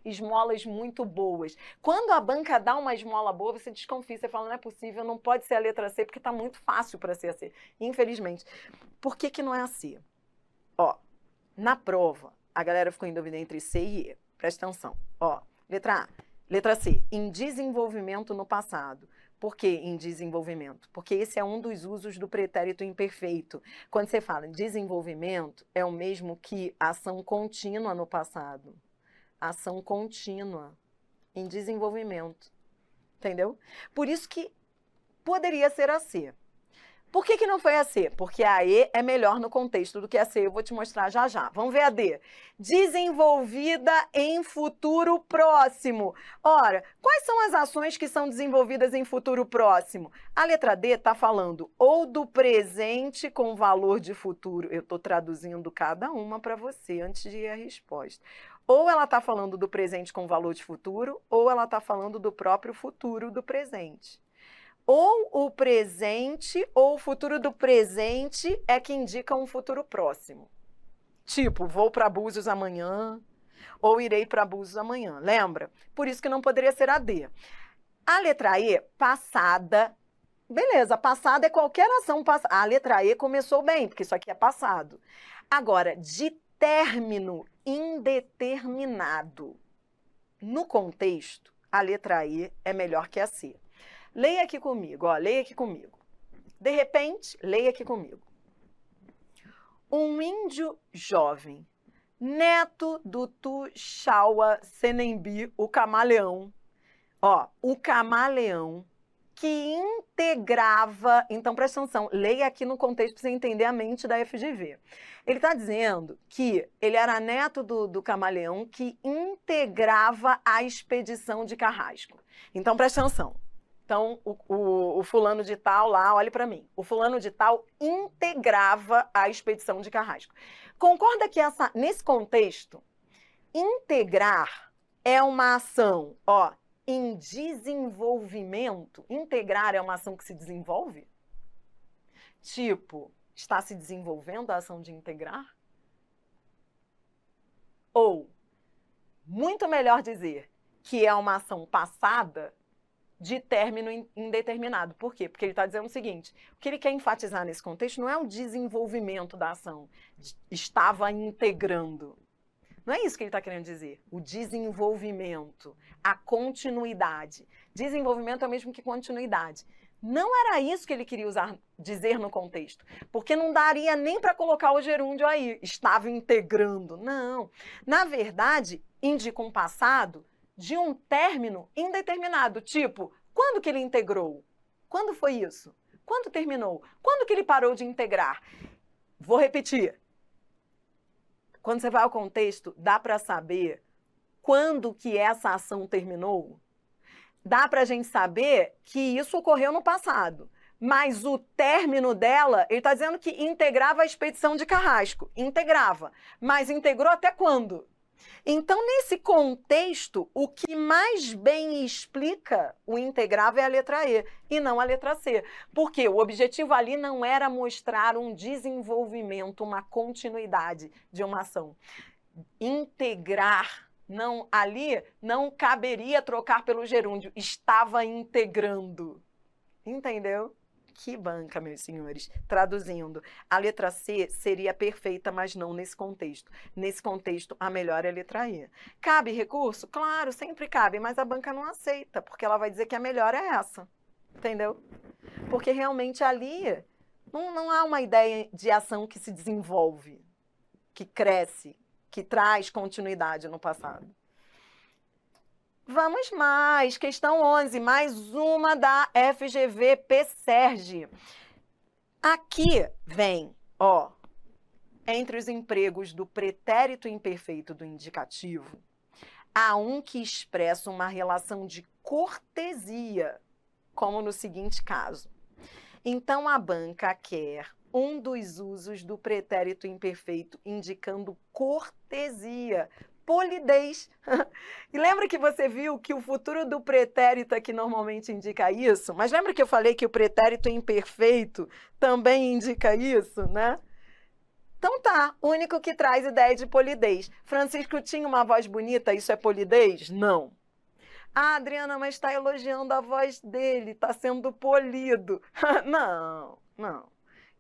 S1: esmolas muito boas. Quando a banca dá uma esmola boa, você desconfia, você fala, não é possível, não pode ser a letra C, porque está muito fácil para ser a C, infelizmente. Por que que não é a C? Ó, na prova, a galera ficou em dúvida entre C e E. Presta atenção. Ó, letra A. Letra C, em desenvolvimento no passado. Por que em desenvolvimento? Porque esse é um dos usos do pretérito imperfeito. Quando você fala em desenvolvimento, é o mesmo que ação contínua no passado. Ação contínua em desenvolvimento. Entendeu? Por isso que poderia ser a C. Por que que não foi a C? Porque a E é melhor no contexto do que a C. Eu vou te mostrar já já. Vamos ver a D. Desenvolvida em futuro próximo. Ora, quais são as ações que são desenvolvidas em futuro próximo? A letra D está falando ou do presente com valor de futuro. Eu estou traduzindo cada uma para você antes de ir à resposta. Ou ela está falando do presente com valor de futuro, ou ela está falando do próprio futuro do presente. Ou o presente ou o futuro do presente é que indica um futuro próximo. Tipo, vou para Búzios amanhã, ou irei para Búzios amanhã, lembra? Por isso que não poderia ser a D. A letra E, passada. Beleza, passada é qualquer ação passada. A letra E começou bem, porque isso aqui é passado. Agora, de término indeterminado. No contexto, a letra E é melhor que a C. Leia aqui comigo, ó, leia aqui comigo. De repente, leia aqui comigo. Um índio jovem, neto do Tuxaua Senembi, o camaleão. Ó, o camaleão que integrava... Então, presta atenção, leia aqui no contexto para você entender a mente da FGV. Ele está dizendo que ele era neto do camaleão que integrava a expedição de Carrasco. Então, presta atenção. Então, o fulano de tal lá, olhe para mim. O fulano de tal integrava a expedição de Carrasco. Concorda que nesse contexto, integrar é uma ação, ó, em desenvolvimento? Integrar é uma ação que se desenvolve? Tipo, está se desenvolvendo a ação de integrar? Ou, muito melhor dizer, que é uma ação passada de término indeterminado. Por quê? Porque ele está dizendo o seguinte, o que ele quer enfatizar nesse contexto não é o desenvolvimento da ação, estava integrando. Não é isso que ele está querendo dizer. O desenvolvimento, a continuidade. Desenvolvimento é o mesmo que continuidade. Não era isso que ele queria dizer no contexto, porque não daria nem para colocar o gerúndio aí, estava integrando. Não. Na verdade, indica um passado de um término indeterminado, tipo, quando que ele integrou? Quando foi isso? Quando terminou? Quando que ele parou de integrar? Vou repetir. Quando você vai ao contexto, dá para saber quando que essa ação terminou? Dá para a gente saber que isso ocorreu no passado. Mas o término dela, ele está dizendo que integrava a expedição de Carrasco. Integrava. Mas integrou até quando? Então, nesse contexto, o que mais bem explica o integrava é a letra E e não a letra C. Porque o objetivo ali não era mostrar um desenvolvimento, uma continuidade de uma ação. Integrar, não, ali não caberia trocar pelo gerúndio, estava integrando. Entendeu? Que banca, meus senhores. Traduzindo, a letra C seria perfeita, mas não nesse contexto. Nesse contexto, a melhor é a letra E. Cabe recurso? Claro, sempre cabe, mas a banca não aceita, porque ela vai dizer que a melhor é essa. Entendeu? Porque realmente ali não há uma ideia de ação que se desenvolve, que cresce, que traz continuidade no passado. Vamos mais, questão 11, mais uma da FGV PSERG. Aqui vem, ó, entre os empregos do pretérito imperfeito do indicativo, há um que expressa uma relação de cortesia, como no seguinte caso. Então, a banca quer um dos usos do pretérito imperfeito indicando cortesia, polidez. E lembra que você viu que o futuro do pretérito aqui normalmente indica isso? Mas lembra que eu falei que o pretérito imperfeito também indica isso, né? Então tá, o único que traz ideia de polidez. Francisco tinha uma voz bonita, isso é polidez? Não. Ah, Adriana, mas está elogiando a voz dele, está sendo polido. Não, não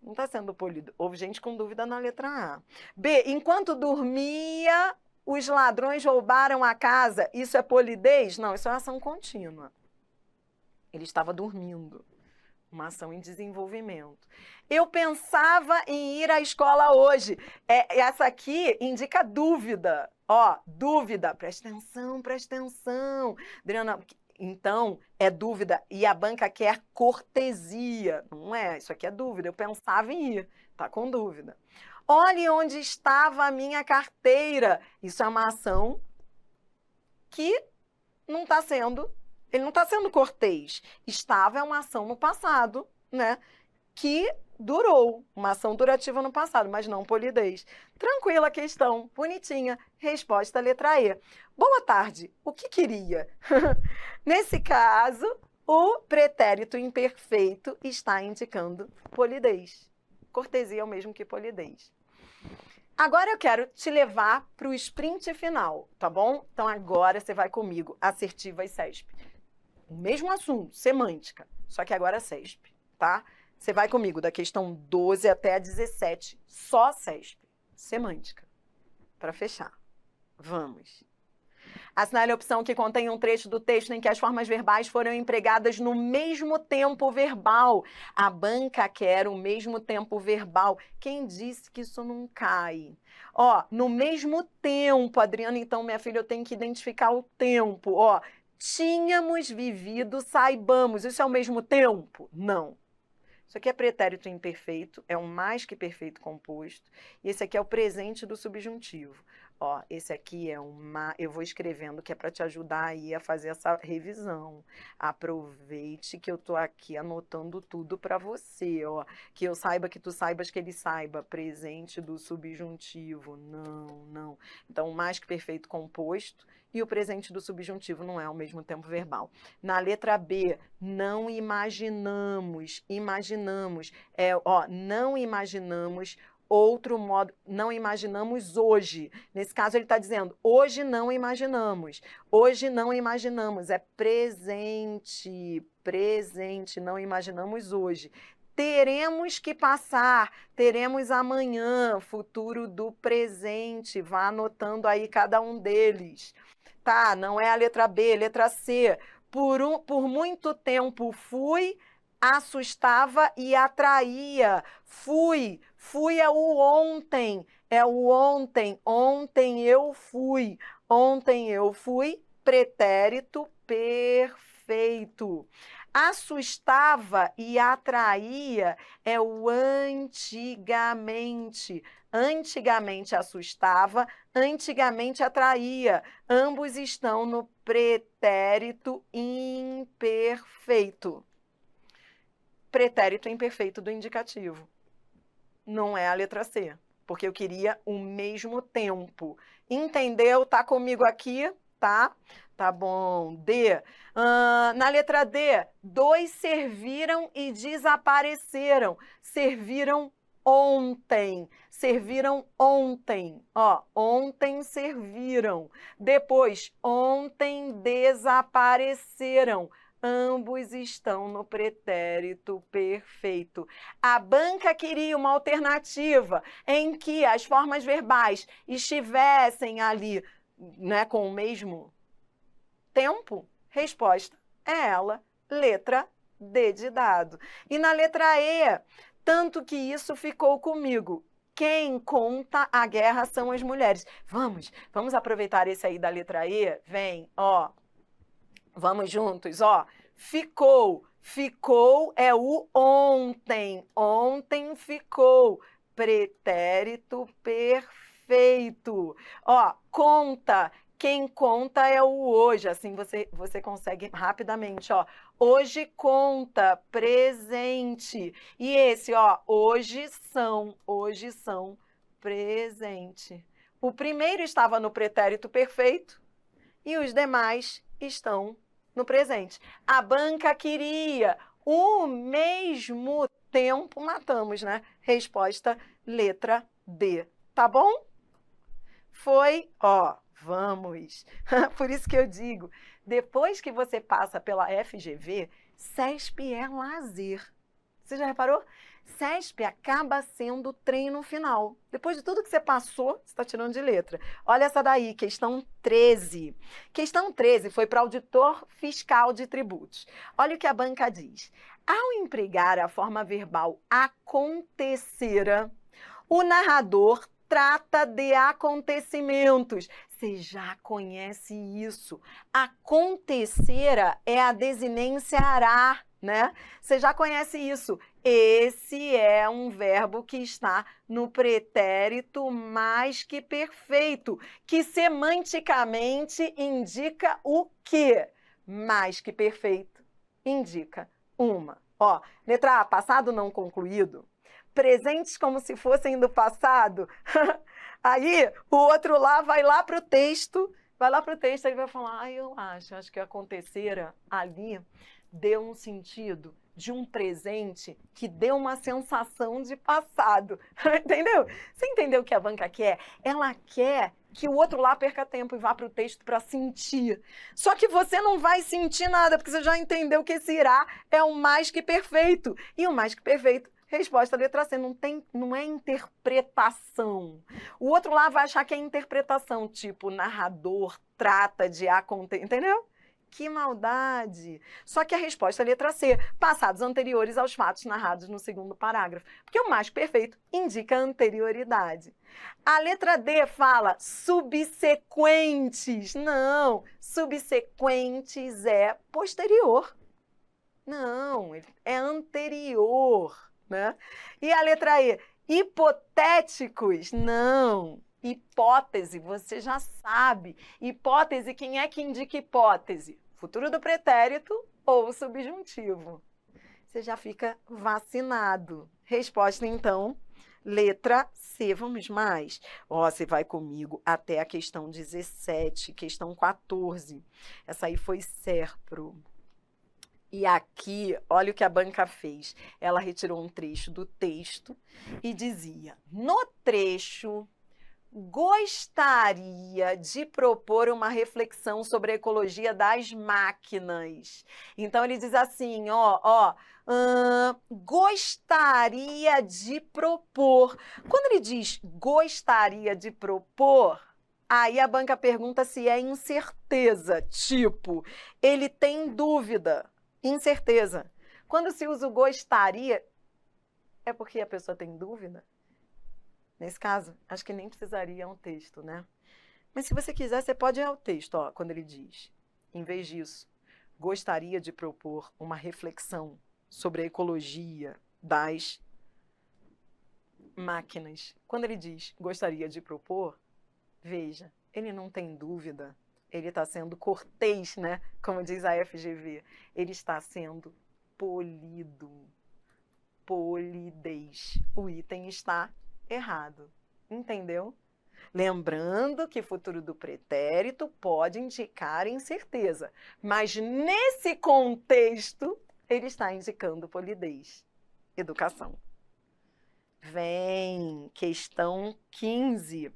S1: está sendo polido. Houve gente com dúvida na letra A. B, enquanto dormia, os ladrões roubaram a casa, isso é polidez? Não, isso é ação contínua. Ele estava dormindo. Uma ação em desenvolvimento. Eu pensava em ir à escola hoje. Essa aqui indica dúvida. Ó, dúvida. Presta atenção. Adriana, então, é dúvida. E a banca quer cortesia. Não é? Isso aqui é dúvida. Eu pensava em ir. Tá com dúvida. Olhe onde estava a minha carteira. Isso é uma ação que não está sendo... Ele não está sendo cortês. Estava é uma ação no passado, né? Que durou. Uma ação durativa no passado, mas não polidez. Tranquila a questão, bonitinha. Resposta letra E. Boa tarde. O que queria? Nesse caso, o pretérito imperfeito está indicando polidez. Cortesia é o mesmo que polidez. Agora eu quero te levar para o sprint final, tá bom? Então agora você vai comigo, assertiva e CESP. O mesmo assunto, semântica, só que agora CESP, tá? Você vai comigo da questão 12 até a 17, só CESP, semântica, para fechar. Vamos. Assinale a opção que contém um trecho do texto em que as formas verbais foram empregadas no mesmo tempo verbal. A banca quer o mesmo tempo verbal. Quem disse que isso não cai? Ó, no mesmo tempo, Adriana, então, minha filha, eu tenho que identificar o tempo. Ó, tínhamos vivido, saibamos. Isso é o mesmo tempo? Não. Isso aqui é pretérito imperfeito, é um mais que perfeito composto. E esse aqui é o presente do subjuntivo. Ó, esse aqui é uma... Eu vou escrevendo que é para te ajudar aí a fazer essa revisão. Aproveite que eu tô aqui anotando tudo para você, ó. Que eu saiba, que tu saibas, que ele saiba. Presente do subjuntivo. Não. Então, mais que perfeito composto e o presente do subjuntivo não é ao mesmo tempo verbal. Na letra B, não imaginamos. Imaginamos. Não imaginamos outro modo, não imaginamos hoje. Nesse caso, ele está dizendo, hoje não imaginamos. Hoje não imaginamos, é presente, não imaginamos hoje. Teremos que passar, teremos amanhã, futuro do presente. Vá anotando aí cada um deles. Tá, não é a letra B, letra C. Por muito tempo fui, assustava e atraía. Fui é o ontem, ontem eu fui, pretérito perfeito. perfeito. Assustava e atraía é o antigamente. Antigamente assustava, antigamente atraía. Ambos estão no pretérito imperfeito. Pretérito imperfeito do indicativo. Não é a letra C, porque eu queria o mesmo tempo. Entendeu? Tá comigo aqui? Tá? Tá bom. D. Na letra D, 2 serviram e desapareceram. Serviram ontem. Serviram ontem. Ó, ontem serviram. Depois, ontem desapareceram. Ambos estão no pretérito perfeito. A banca queria uma alternativa em que as formas verbais estivessem ali, né, com o mesmo tempo. Resposta é ela, letra D de dado. E na letra E, tanto que isso ficou comigo. Quem conta a guerra são as mulheres. Vamos aproveitar esse aí da letra E? Vem, ó. Vamos juntos, ó. Ficou. Ficou é o ontem. Ontem ficou. Pretérito perfeito. Ó, conta. Quem conta é o hoje. Assim você consegue rapidamente, ó. Hoje conta, presente. E esse, ó, hoje são presente. O primeiro estava no pretérito perfeito e os demais estão no presente. A banca queria o mesmo tempo, matamos, né? Resposta, letra D. Tá bom? Foi, ó, vamos. Por isso que eu digo, depois que você passa pela FGV, CESP é lazer. Você já reparou? CESP acaba sendo treino final. Depois de tudo que você passou, você está tirando de letra. Olha essa daí, questão 13. Questão 13 foi para auditor fiscal de tributos. Olha o que a banca diz. Ao empregar a forma verbal acontecera, o narrador trata de acontecimentos. Você já conhece isso. Acontecera é a desinência ará, né? Você já conhece isso. Esse é um verbo que está no pretérito mais que perfeito, que semanticamente indica o quê? Mais que perfeito indica uma. Ó, letra A, passado não concluído. Presentes como se fossem do passado. Aí, o outro lá vai lá para o texto, ele vai falar, eu acho que acontecera ali deu um sentido de um presente que deu uma sensação de passado. Entendeu? Você entendeu o que a banca quer? Ela quer que o outro lá perca tempo e vá para o texto para sentir. Só que você não vai sentir nada, porque você já entendeu que esse irá é o mais que perfeito. E o mais que perfeito, resposta letra C, não é interpretação. O outro lá vai achar que é interpretação, tipo, narrador trata de acontecer, entendeu? Que maldade! Só que a resposta é letra C, passados anteriores aos fatos narrados no segundo parágrafo, porque o mais perfeito indica anterioridade. A letra D fala subsequentes. Não, subsequentes é posterior. Não, é anterior, né? E a letra E, hipotéticos. Não. Hipótese, você já sabe. Hipótese, quem é que indica hipótese? Futuro do pretérito ou subjuntivo. Você já fica vacinado. Resposta, então, letra C. Vamos mais? Ó, você vai comigo até a questão 17, questão 14. Essa aí foi Serpro. E aqui, olha o que a banca fez. Ela retirou um trecho do texto e dizia, no trecho, gostaria de propor uma reflexão sobre a ecologia das máquinas. Então, ele diz assim, gostaria de propor. Quando ele diz gostaria de propor, aí a banca pergunta se é incerteza, tipo, ele tem dúvida, incerteza. Quando se usa o gostaria, é porque a pessoa tem dúvida? Nesse caso, acho que nem precisaria um texto, né? Mas se você quiser, você pode ir ao texto, ó, quando ele diz, em vez disso, gostaria de propor uma reflexão sobre a ecologia das máquinas. Quando ele diz gostaria de propor, veja, ele não tem dúvida, ele está sendo cortês, né? Como diz a FGV, ele está sendo polido. Polidez. O item está errado. Entendeu? Lembrando que futuro do pretérito pode indicar incerteza, mas nesse contexto ele está indicando polidez. Educação. Vem questão 15.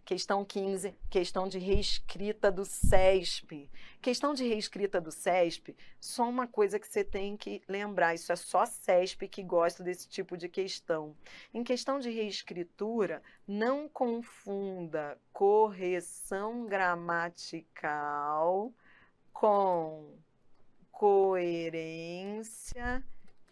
S1: Questão 15, questão de reescrita do CESP. Questão de reescrita do CESP, só uma coisa que você tem que lembrar, isso é só CESP que gosta desse tipo de questão. Em questão de reescritura, não confunda correção gramatical com coerência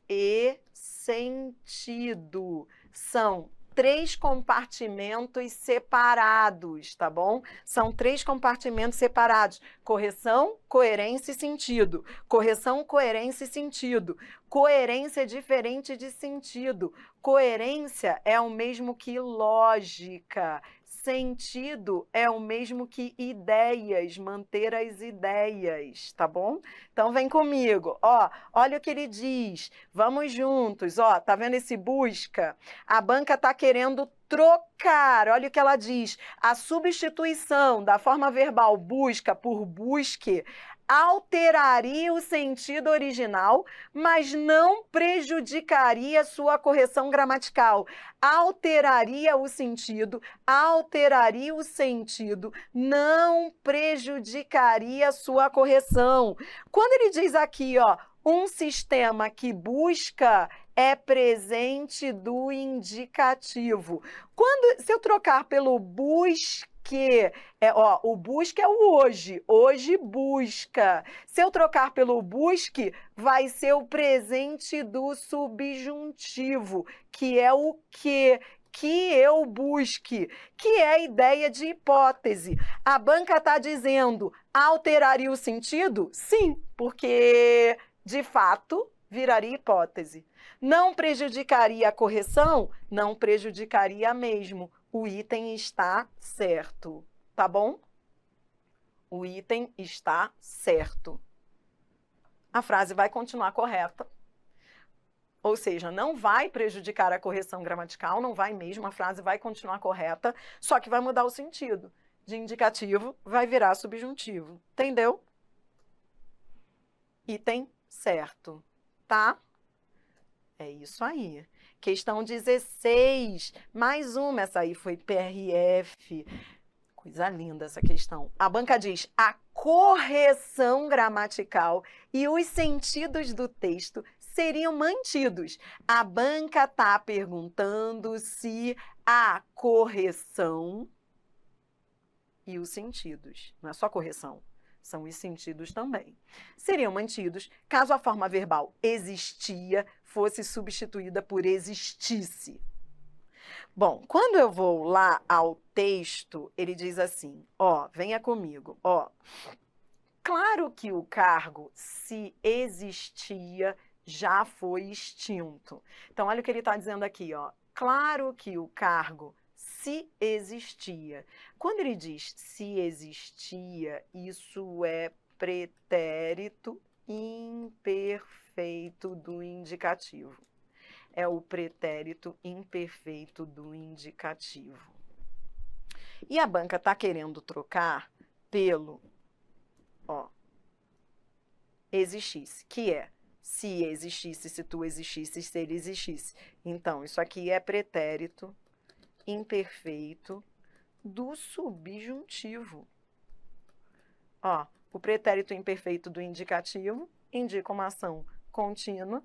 S1: e sentido. São 3 compartimentos separados, tá bom? São 3 compartimentos separados. Correção, coerência e sentido. Correção, coerência e sentido. Coerência é diferente de sentido. Coerência é o mesmo que lógica. Sentido é o mesmo que ideias, manter as ideias, tá bom? Então vem comigo, ó, olha o que ele diz, vamos juntos, ó, tá vendo esse busca? A banca tá querendo trocar, olha o que ela diz, a substituição da forma verbal busca por busque alteraria o sentido original, mas não prejudicaria sua correção gramatical. Alteraria o sentido, não prejudicaria sua correção. Quando ele diz aqui, ó, um sistema que busca é presente do indicativo. Se eu trocar pelo busque, o busque é o hoje busca. Se eu trocar pelo busque, vai ser o presente do subjuntivo, que é o que eu busque, que é a ideia de hipótese. A banca está dizendo, alteraria o sentido? Sim, porque, de fato, viraria hipótese. Não prejudicaria a correção? Não prejudicaria mesmo. O item está certo, tá bom? O item está certo. A frase vai continuar correta. Ou seja, não vai prejudicar a correção gramatical, não vai mesmo, a frase vai continuar correta, só que vai mudar o sentido. De indicativo vai virar subjuntivo. Entendeu? Item certo, tá? É isso aí. Questão 16, mais uma, essa aí foi PRF. Coisa linda essa questão. A banca diz, a correção gramatical e os sentidos do texto seriam mantidos. A banca está perguntando se a correção e os sentidos, não é só correção, são os sentidos também, seriam mantidos caso a forma verbal existia fosse substituída por existisse. Bom, quando eu vou lá ao texto, ele diz assim, ó, venha comigo, ó. Claro que o cargo, se existia, já foi extinto. Então, olha o que ele está dizendo aqui, ó. Claro que o cargo, se existia. Quando ele diz se existia, isso é pretérito imperfeito do indicativo. É o pretérito imperfeito do indicativo. E a banca está querendo trocar pelo, ó, existisse, que é se existisse, se tu existisse, se ele existisse. Então, isso aqui é pretérito imperfeito do subjuntivo. Ó, o pretérito imperfeito do indicativo indica uma ação contínua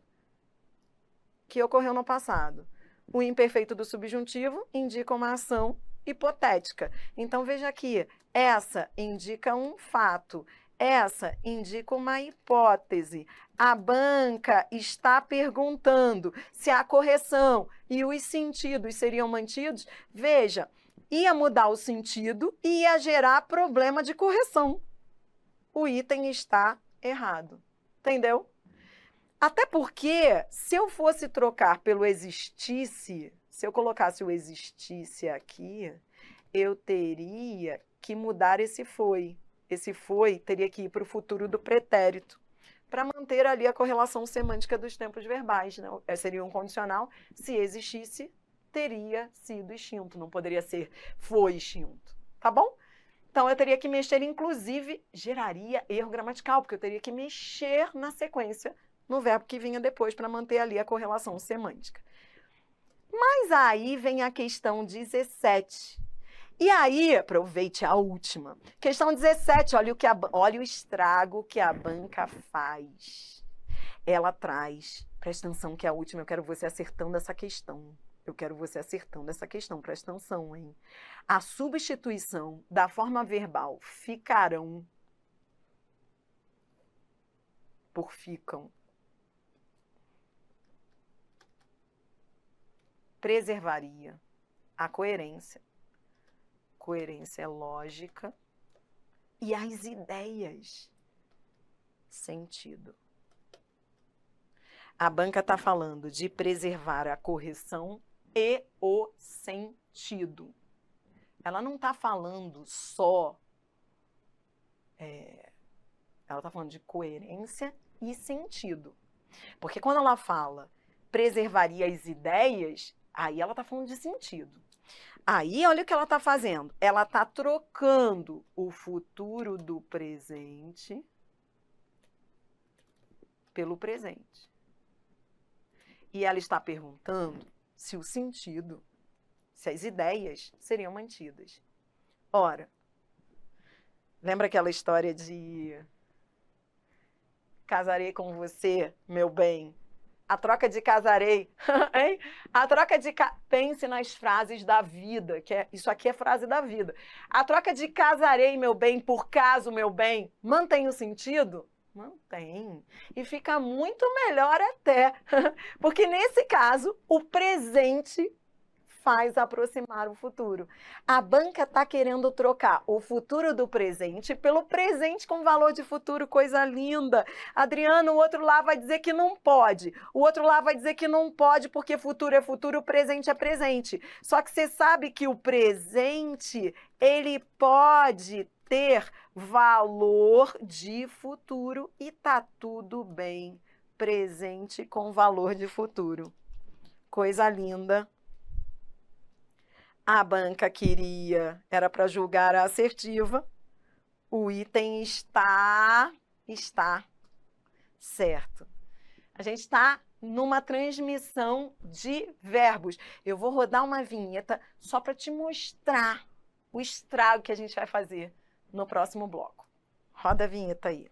S1: que ocorreu no passado. O imperfeito do subjuntivo indica uma ação hipotética. Então, veja aqui, essa indica um fato, essa indica uma hipótese. A banca está perguntando se a correção e os sentidos seriam mantidos. Veja, ia mudar o sentido e ia gerar problema de correção. O item está errado. Entendeu? Até porque, se eu fosse trocar pelo existisse, se eu colocasse o existisse aqui, eu teria que mudar esse foi. Esse foi teria que ir para o futuro do pretérito, para manter ali a correlação semântica dos tempos verbais, né? Seria um condicional. Se existisse, teria sido extinto, não poderia ser foi extinto, tá bom? Então, eu teria que mexer, inclusive, geraria erro gramatical, porque eu teria que mexer na sequência no verbo que vinha depois para manter ali a correlação semântica. Mas aí vem a questão 17. E aí, aproveite a última. Questão 17, olha o estrago que a banca faz. Ela traz, presta atenção que é a última, eu quero você acertando essa questão. Presta atenção, hein? A substituição da forma verbal ficarão por ficam preservaria a coerência. Coerência é lógica e as ideias, sentido. A banca está falando de preservar a correção e o sentido. Ela não está falando só... ela está falando de coerência e sentido. Porque quando ela fala preservaria as ideias, aí ela está falando de sentido. Aí, olha o que ela está fazendo. Ela está trocando o futuro do presente pelo presente. E ela está perguntando se o sentido, se as ideias seriam mantidas. Ora, lembra aquela história de casarei com você, meu bem? A troca de casarei, hein? A troca de... Pense nas frases da vida, isso aqui é frase da vida. A troca de casarei, meu bem, por caso, meu bem, mantém o sentido? Mantém. E fica muito melhor até. Porque nesse caso, o presente faz aproximar o futuro. A banca está querendo trocar o futuro do presente pelo presente com valor de futuro, coisa linda. Adriano, o outro lá vai dizer que não pode. O outro lá vai dizer que não pode porque futuro é futuro, presente é presente. Só que você sabe que o presente, ele pode ter valor de futuro e tá tudo bem. Presente com valor de futuro. Coisa linda. A banca queria, era para julgar a assertiva, o item está certo. A gente está numa transmissão de verbos. Eu vou rodar uma vinheta só para te mostrar o estrago que a gente vai fazer no próximo bloco. Roda a vinheta aí.